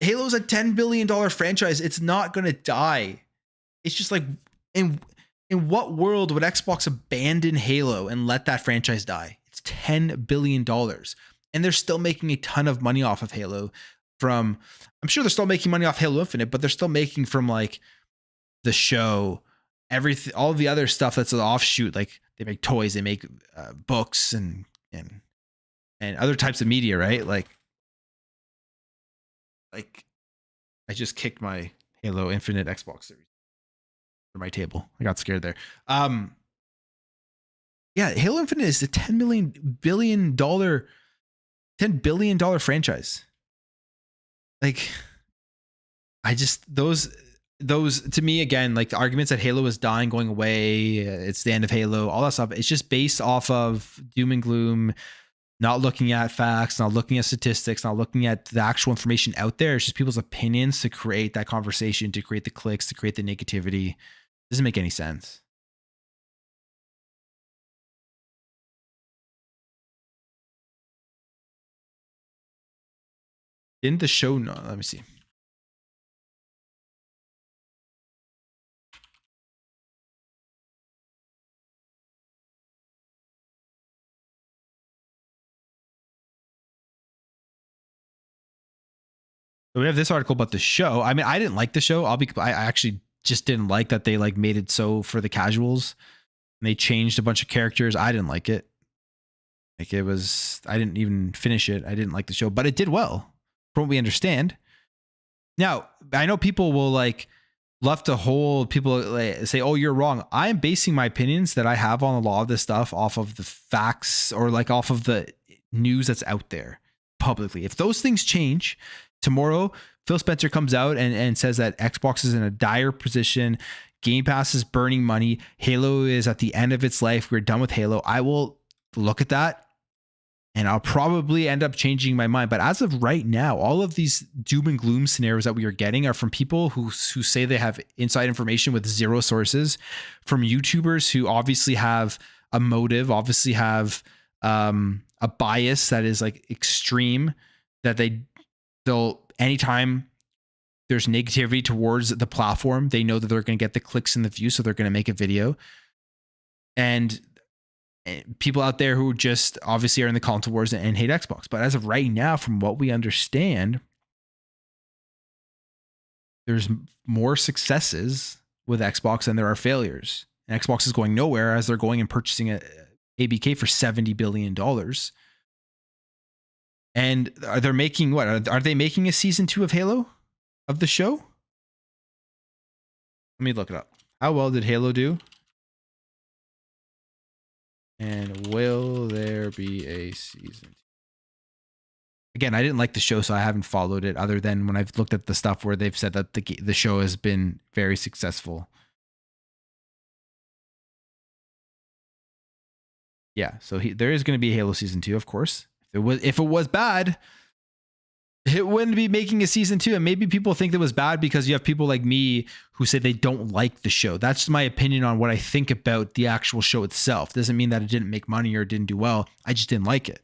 Halo's a $10 billion franchise. It's not going to die. It's just like, in what world would Xbox abandon Halo and let that franchise die? It's $10 billion. And they're still making a ton of money off of Halo I'm sure they're still making money off Halo Infinite, but they're still making from like the show, everything, all the other stuff that's an offshoot. Like they make toys, they make books and other types of media, right? Like I just kicked my Halo Infinite Xbox series for my table. I got scared there. Yeah, Halo Infinite is a $10 billion franchise. Like, I just those to me, again, like the arguments that Halo is dying, going away, it's the end of Halo, all that stuff. It's just based off of doom and gloom, not looking at facts, not looking at statistics, not looking at the actual information out there. It's just people's opinions to create that conversation, to create the clicks, to create the negativity. It doesn't make any sense. Didn't the show? No, let me see. So we have this article about the show. I mean, I didn't like the show. I actually just didn't like that they like made it so for the casuals. And they changed a bunch of characters. I didn't like it. Like it was, I didn't even finish it. I didn't like the show, but it did well from what we understand. Now, I know people will like love to hold people like, say, oh, you're wrong. I'm basing my opinions that I have on a lot of this stuff off of the facts or like off of the news that's out there publicly. If those things change tomorrow, Phil Spencer comes out and says that Xbox is in a dire position. Game Pass is burning money. Halo is at the end of its life. We're done with Halo. I will look at that and I'll probably end up changing my mind. But as of right now, all of these doom and gloom scenarios that we are getting are from people who say they have inside information with zero sources, from YouTubers who obviously have a motive, obviously have a bias that is like extreme, that they'll anytime there's negativity towards the platform, they know that they're going to get the clicks and the views, so they're going to make a video. And people out there who just obviously are in the console wars and hate Xbox. But as of right now, from what we understand, there's more successes with Xbox than there are failures. And Xbox is going nowhere as they're going and purchasing a ABK for $70 billion. And are they making what? Are they making a season 2 of Halo? Of the show? Let me look it up. How well did Halo do? And will there be a season? Again, I didn't like the show, so I haven't followed it other than when I've looked at the stuff where they've said that the show has been very successful. Yeah, so there is going to be a Halo season 2, of course. If it was bad, it wouldn't be making a season 2. And maybe people think it was bad because you have people like me who say they don't like the show. That's my opinion on what I think about the actual show itself. Doesn't mean that it didn't make money or it didn't do well. I just didn't like it.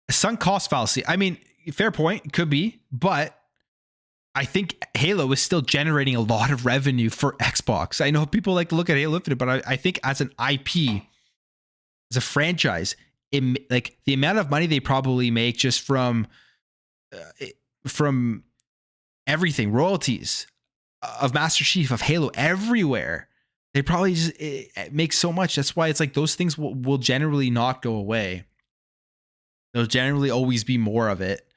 Sunk cost fallacy. I mean, fair point. Could be, but I think Halo is still generating a lot of revenue for Xbox. I know people like to look at Halo Infinite, but I think as an IP, as a franchise, like the amount of money they probably make just from everything, royalties of Master Chief, of Halo, everywhere. They probably just make so much. That's why it's like those things will generally not go away. There'll generally always be more of it.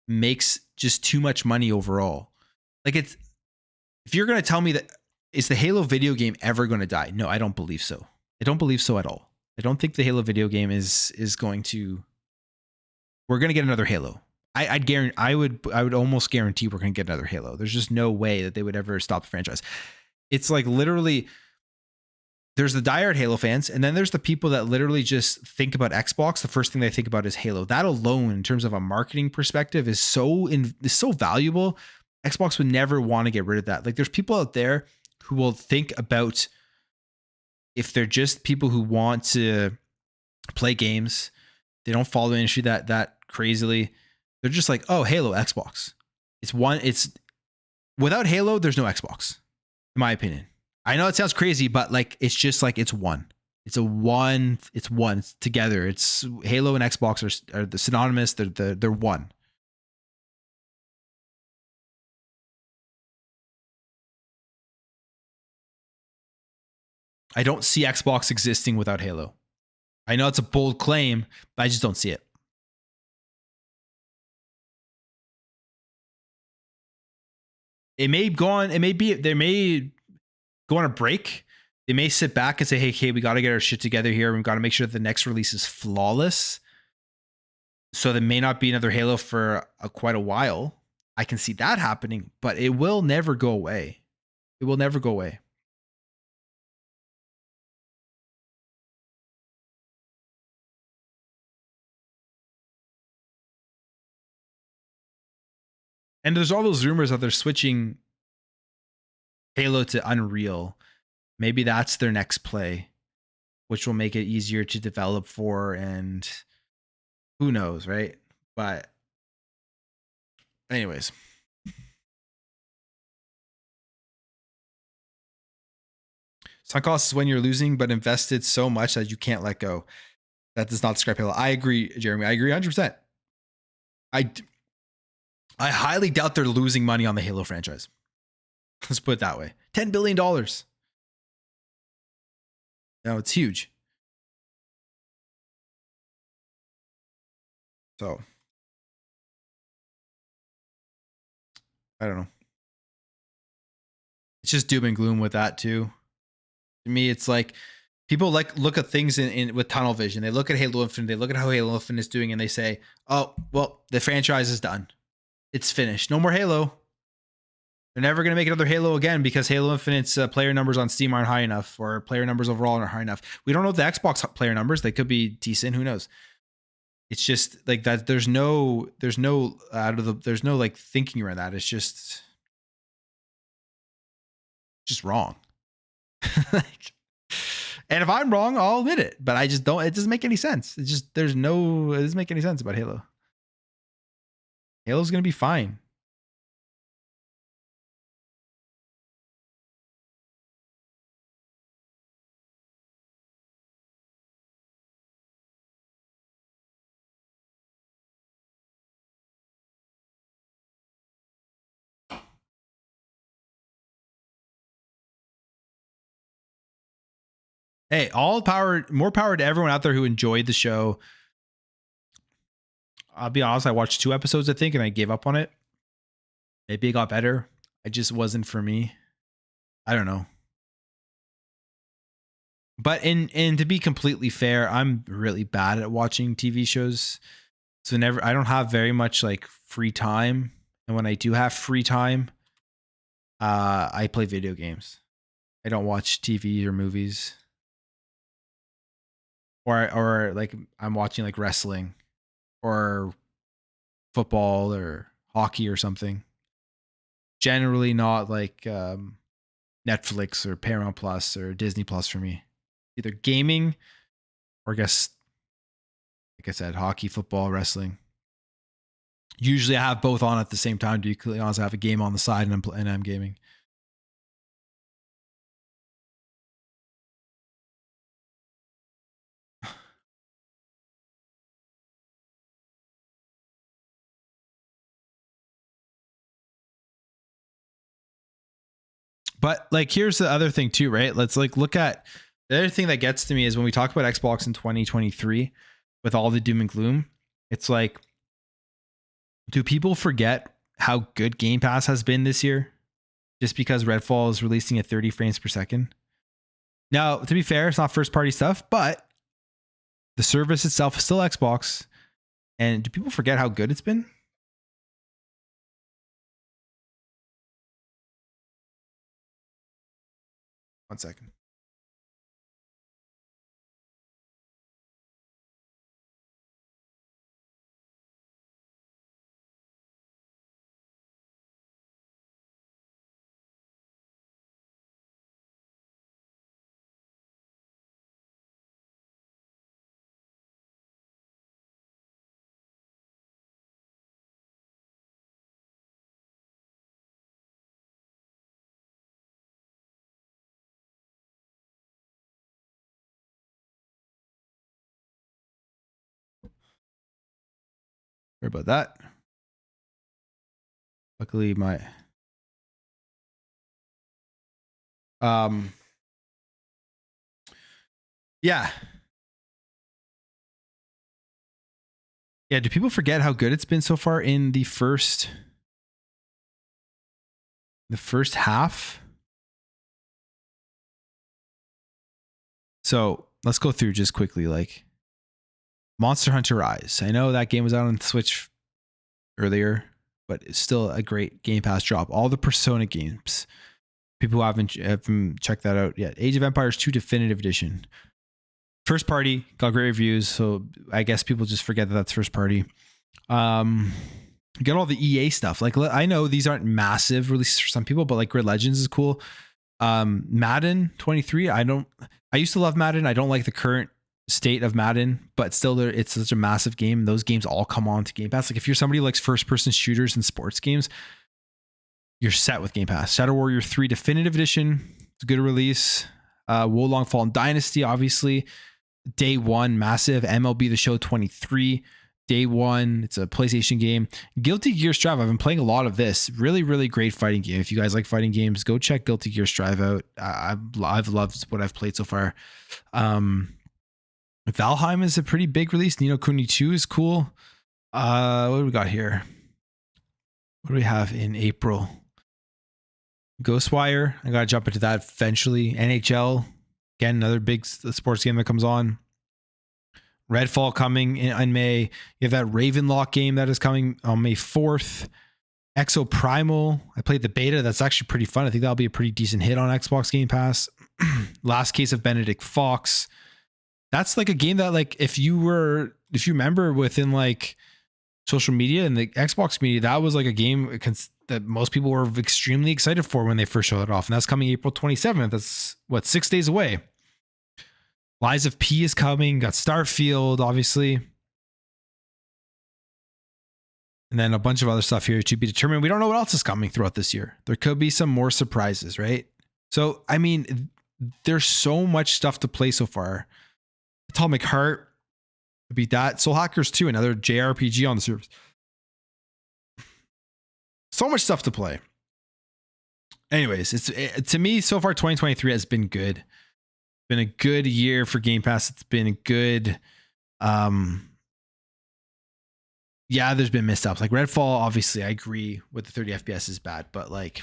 Makes just too much money overall. Like if you're going to tell me that is the Halo video game ever going to die? No, I don't believe so. I don't believe so at all. I don't think the Halo video game is going to. We're going to get another Halo. I'd guarantee. I would almost guarantee we're going to get another Halo. There's just no way that they would ever stop the franchise. It's like literally. There's the diehard Halo fans, and then there's the people that literally just think about Xbox. The first thing they think about is Halo. That alone, in terms of a marketing perspective, is so valuable. Xbox would never want to get rid of that. Like, there's people out there who will think about if they're just people who want to play games, they don't follow the industry that crazily. They're just like, oh, Halo, Xbox. It's without Halo, there's no Xbox, in my opinion. I know it sounds crazy, but like it's just like it's one. It's together. It's Halo and Xbox are the synonymous. They're one. I don't see Xbox existing without Halo. I know it's a bold claim, but I just don't see it. They may go on a break. They may sit back and say, hey, we got to get our shit together here. We've got to make sure that the next release is flawless. So there may not be another Halo for quite a while. I can see that happening, but it will never go away. It will never go away. And there's all those rumors that they're switching Halo to Unreal. Maybe that's their next play, which will make it easier to develop for, and who knows, right? But anyways. Sunk cost is when you're losing, but invested so much that you can't let go. That does not describe Halo. I agree, Jeremy. I agree 100%. I highly doubt they're losing money on the Halo franchise. Let's put it that way. $10 billion. No, it's huge. So, I don't know. It's just doom and gloom with that too. To me, it's like people like look at things in with tunnel vision. They look at Halo Infinite. They look at how Halo Infinite is doing, and they say, "Oh, well, the franchise is done. It's finished. No more Halo. They're never going to make another Halo again because Halo Infinite's player numbers on Steam aren't high enough, or player numbers overall aren't high enough. We don't know the Xbox player numbers. They could be decent. Who knows? It's just like that. There's no like thinking around that. It's just wrong. Like, And if I'm wrong, I'll admit it. But I just don't. It doesn't make any sense. It's just it doesn't make any sense about Halo. Halo's gonna be fine. Hey, all power, more power to everyone out there who enjoyed the show. I'll be honest, I watched 2 episodes, I think, and I gave up on it. Maybe it got better. It just wasn't for me. I don't know. But and to be completely fair, I'm really bad at watching TV shows. So I don't have very much like free time. And when I do have free time, I play video games. I don't watch TV or movies. Or like I'm watching like wrestling or football or hockey or something. Generally not like Netflix or Paramount Plus or Disney Plus for me. Either gaming or I guess, like I said, hockey, football, wrestling. Usually I have both on at the same time. To be completely honest, I have a game on the side and I'm gaming. But like, here's the other thing too, right? Let's like look at the other thing that gets to me is when we talk about Xbox in 2023 with all the doom and gloom, it's like, do people forget how good Game Pass has been this year just because Redfall is releasing at 30 frames per second? Now, to be fair, it's not first party stuff, but the service itself is still Xbox. And do people forget how good it's been? One second. Sorry about that. Luckily, my yeah. Yeah, do people forget how good it's been so far in the first half? So let's go through just quickly, like Monster Hunter Rise. I know that game was out on Switch earlier, but it's still a great Game Pass drop. All the Persona games. People who haven't checked that out yet. Age of Empires 2 Definitive Edition. First party, got great reviews, so I guess people just forget that that's first party. Get all the EA stuff. Like, I know these aren't massive releases for some people, but like Grid Legends is cool. Madden 23. I used to love Madden. I don't like the current state of Madden, but still, it's such a massive game. Those games all come on to Game Pass. Like, if you're somebody who likes first-person shooters and sports games, you're set with Game Pass. Shadow Warrior 3 Definitive Edition. It's a good release. Wolong Fallen Dynasty, obviously. Day one, massive. MLB The Show 23. Day one. It's a PlayStation game. Guilty Gear Strive. I've been playing a lot of this. Really, really great fighting game. If you guys like fighting games, go check Guilty Gear Strive out. I've loved what I've played so far. Valheim is a pretty big release. Ni no Kuni 2 is cool. What do we got here? What do we have in April? Ghostwire. I gotta jump into that eventually. NHL. Again, another big sports game that comes on. Redfall coming in May. You have that Ravenlock game that is coming on May 4th. Exo Primal. I played the beta. That's actually pretty fun. I think that'll be a pretty decent hit on Xbox Game Pass. Last Case of Benedict Fox. That's like a game that, like, if you remember within like social media and the Xbox media, that was like a game that most people were extremely excited for when they first showed it off. And that's coming April 27th. That's 6 days away. Lies of P is coming. Got Starfield, obviously. And then a bunch of other stuff here to be determined. We don't know what else is coming throughout this year. There could be some more surprises, right? So, I mean, there's so much stuff to play so far. Atomic Heart, beat that. Soul Hackers 2, another JRPG on the service. So much stuff to play. Anyways, to me, so far, 2023 has been good. Been a good year for Game Pass. It's been a good, yeah, there's been missteps. Like Redfall, obviously, I agree with the 30 FPS is bad, but like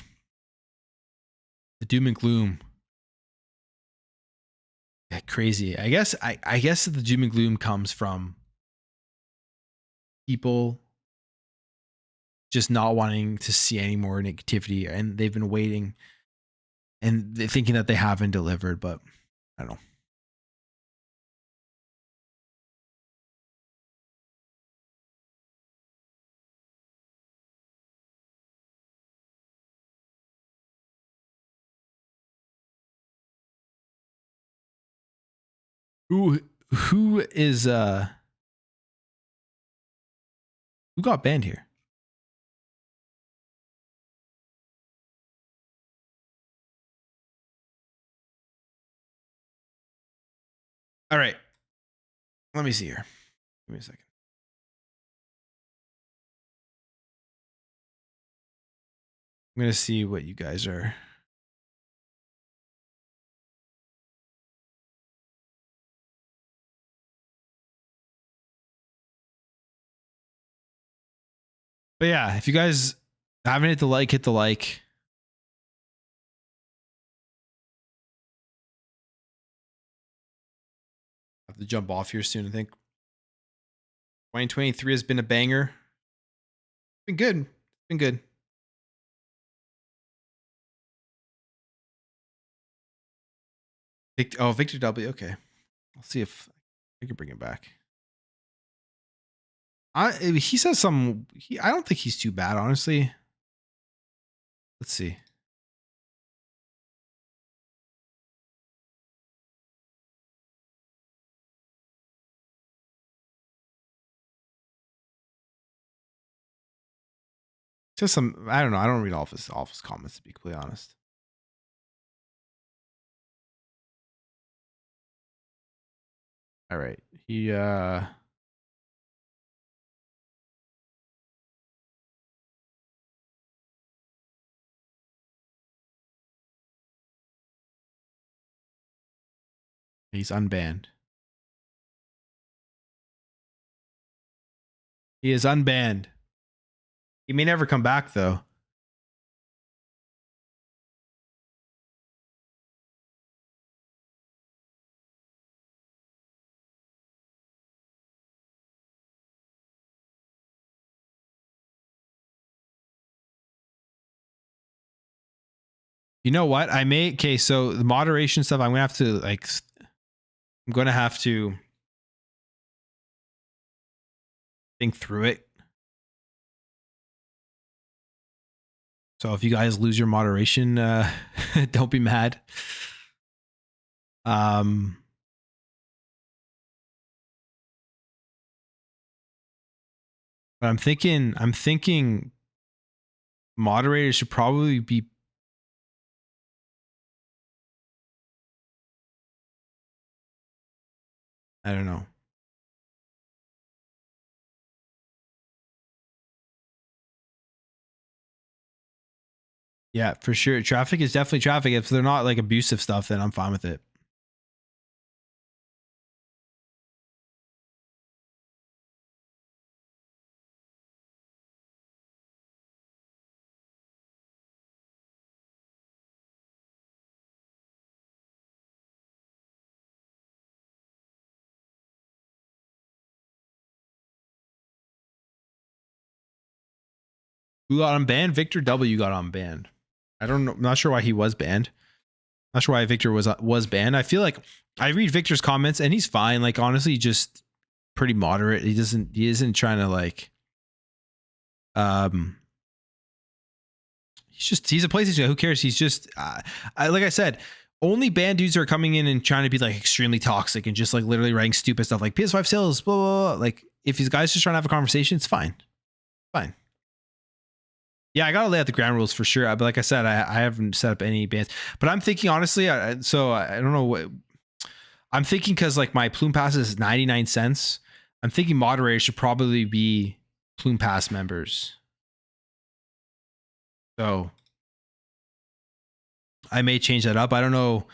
the Doom and Gloom, yeah, crazy. I guess the Doom and Gloom comes from people just not wanting to see any more negativity, and they've been waiting and they're thinking that they haven't delivered, but I don't know. Who is who got banned here? All right. Let me see here. Give me a second. I'm going to see what you guys are. But yeah, if you guys haven't hit the like, hit the like. I have to jump off here soon, I think. 2023 has been a banger. Been good. Been good. Victor W. Okay. I'll see if I can bring it back. He says some. I don't think he's too bad, honestly. Let's see. Just some. I don't know. I don't read all of his comments, to be completely honest. All right. He's unbanned. He is unbanned. He may never come back, though. You know what? Okay, so the moderation stuff, I'm going to have to think through it. So if you guys lose your moderation, don't be mad. But I'm thinking moderators should probably be. I don't know. Yeah, for sure. Traffic is definitely traffic. If they're not like abusive stuff, then I'm fine with it. Who got unbanned? Victor W got unbanned. I don't know. I'm not sure why he was banned. Not sure why Victor was banned. I feel like I read Victor's comments and he's fine. Like honestly, just pretty moderate. He isn't trying to like. He's a PlayStation guy. Who cares? He's just like I said, only ban dudes are coming in and trying to be like extremely toxic and just like literally writing stupid stuff like PS5 sales, blah, blah, blah. Like if these guys just trying to have a conversation, it's fine. Fine. Yeah, I gotta lay out the ground rules for sure. But like I said, I haven't set up any bans. But I'm thinking honestly, so I don't know what I'm thinking, because like my Plume Pass is 99 cents. I'm thinking moderators should probably be Plume Pass members. So I may change that up. I don't know.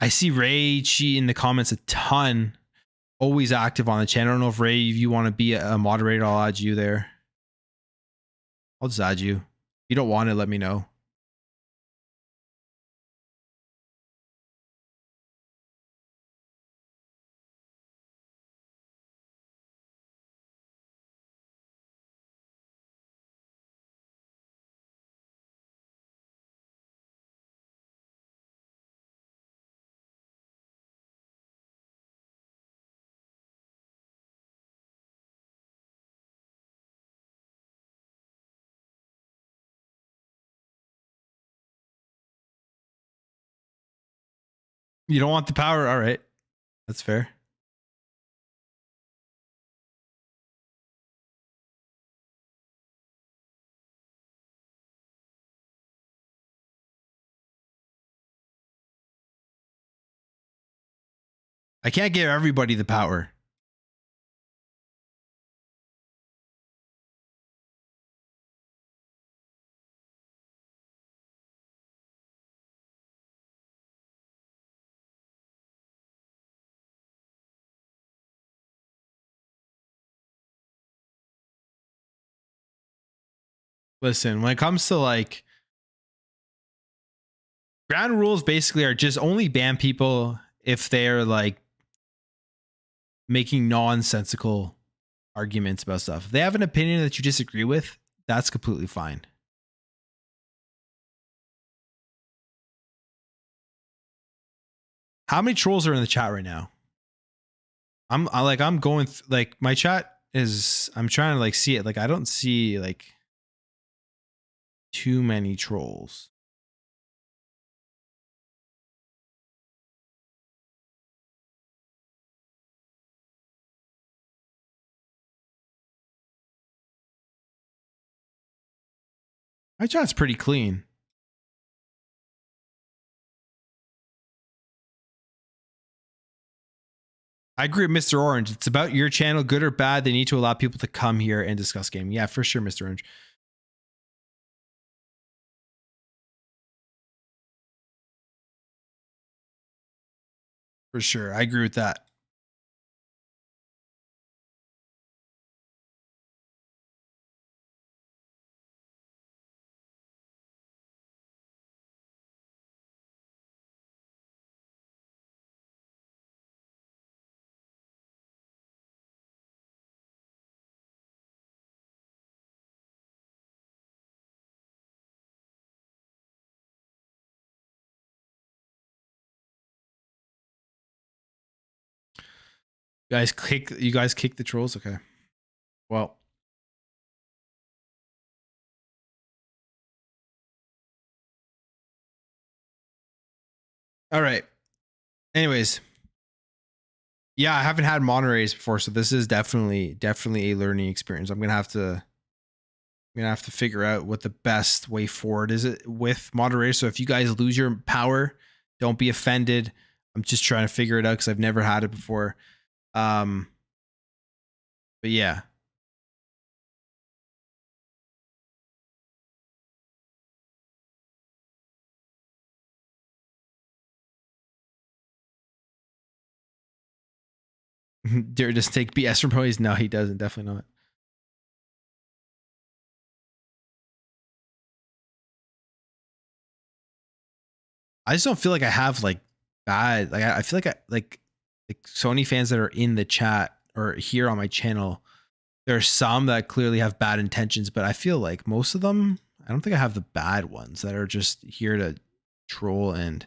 I see Ray Chi in the comments a ton, always active on the channel. I don't know if Ray, if you want to be a moderator, I'll add you there. I'll just add you. If you don't want it, let me know. You don't want the power? All right. That's fair. I can't give everybody the power. Listen, when it comes to like ground rules, basically are just only ban people if they're like making nonsensical arguments about stuff. If they have an opinion that you disagree with, that's completely fine. How many trolls are in the chat right now? I'm going like my chat is, I'm trying to like see it. Like I don't see like too many trolls. My chat's pretty clean. I agree with Mr. Orange. It's about your channel, good or bad. They need to allow people to come here and discuss gaming. Yeah, for sure, Mr. Orange. For sure. I agree with that. You guys kick the trolls? Okay. Well. All right. Anyways. Yeah, I haven't had moderators before, so this is definitely a learning experience. I'm gonna have to figure out what the best way forward is it with moderators. So if you guys lose your power, don't be offended. I'm just trying to figure it out because I've never had it before. But yeah. Dare just take BS from Poise? No, he doesn't. Definitely not. I just don't feel like I have like bad. Like I feel like like Sony fans that are in the chat or here on my channel. There are some that clearly have bad intentions, but I feel like most of them, I don't think I have the bad ones that are just here to troll and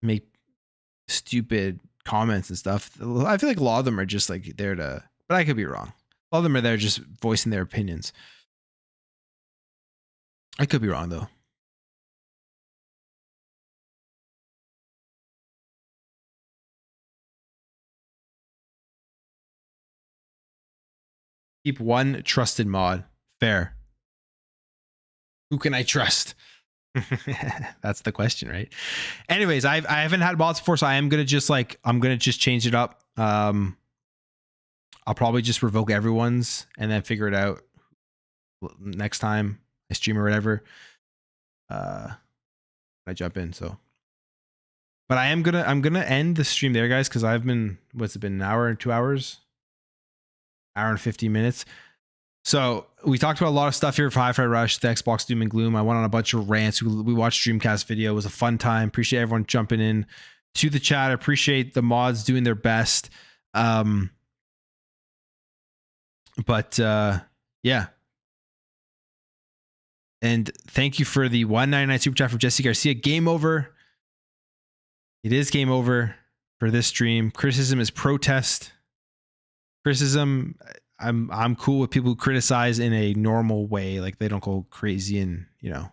make stupid comments and stuff. I feel like a lot of them are just like there to, but I could be wrong. A lot of them are there just voicing their opinions. I could be wrong though. Keep one trusted mod. Fair. Who can I trust? That's the question, right? Anyways, I haven't had mods before, so I'm gonna just change it up. I'll probably just revoke everyone's and then figure it out next time I stream or whatever. I jump in, so. But I'm gonna end the stream there, guys, because I've been, what's it been, an hour and 2 hours? Hour and 50 minutes. So we talked about a lot of stuff here for Hi-Fi Rush, the Xbox Doom and Gloom. I went on a bunch of rants. We watched Dreamcast video. It was a fun time. Appreciate everyone jumping in to the chat. I appreciate the mods doing their best. Yeah. And thank you for the 199 super chat from Jesse Garcia. Game over. It is game over for this stream. Criticism is protest. Criticism, I'm cool with people who criticize in a normal way, like they don't go crazy and, you know,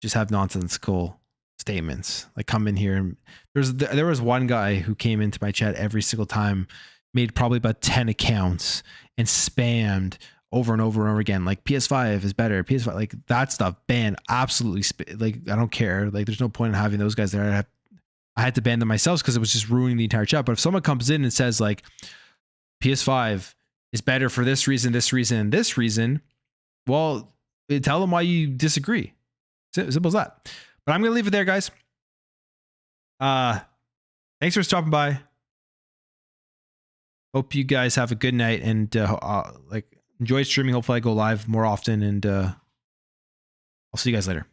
just have nonsensical statements. Like come in here and there was one guy who came into my chat every single time, made probably about 10 accounts and spammed over and over and over again, like PS5 is better, PS5, like that stuff, ban, absolutely, like I don't care, like there's no point in having those guys there. I had to ban them myself because it was just ruining the entire chat. But if someone comes in and says like PS5 is better for this reason, and this reason, well, tell them why you disagree. Simple as that. But I'm going to leave it there, guys. Thanks for stopping by. Hope you guys have a good night and like enjoy streaming. Hopefully I go live more often, and I'll see you guys later.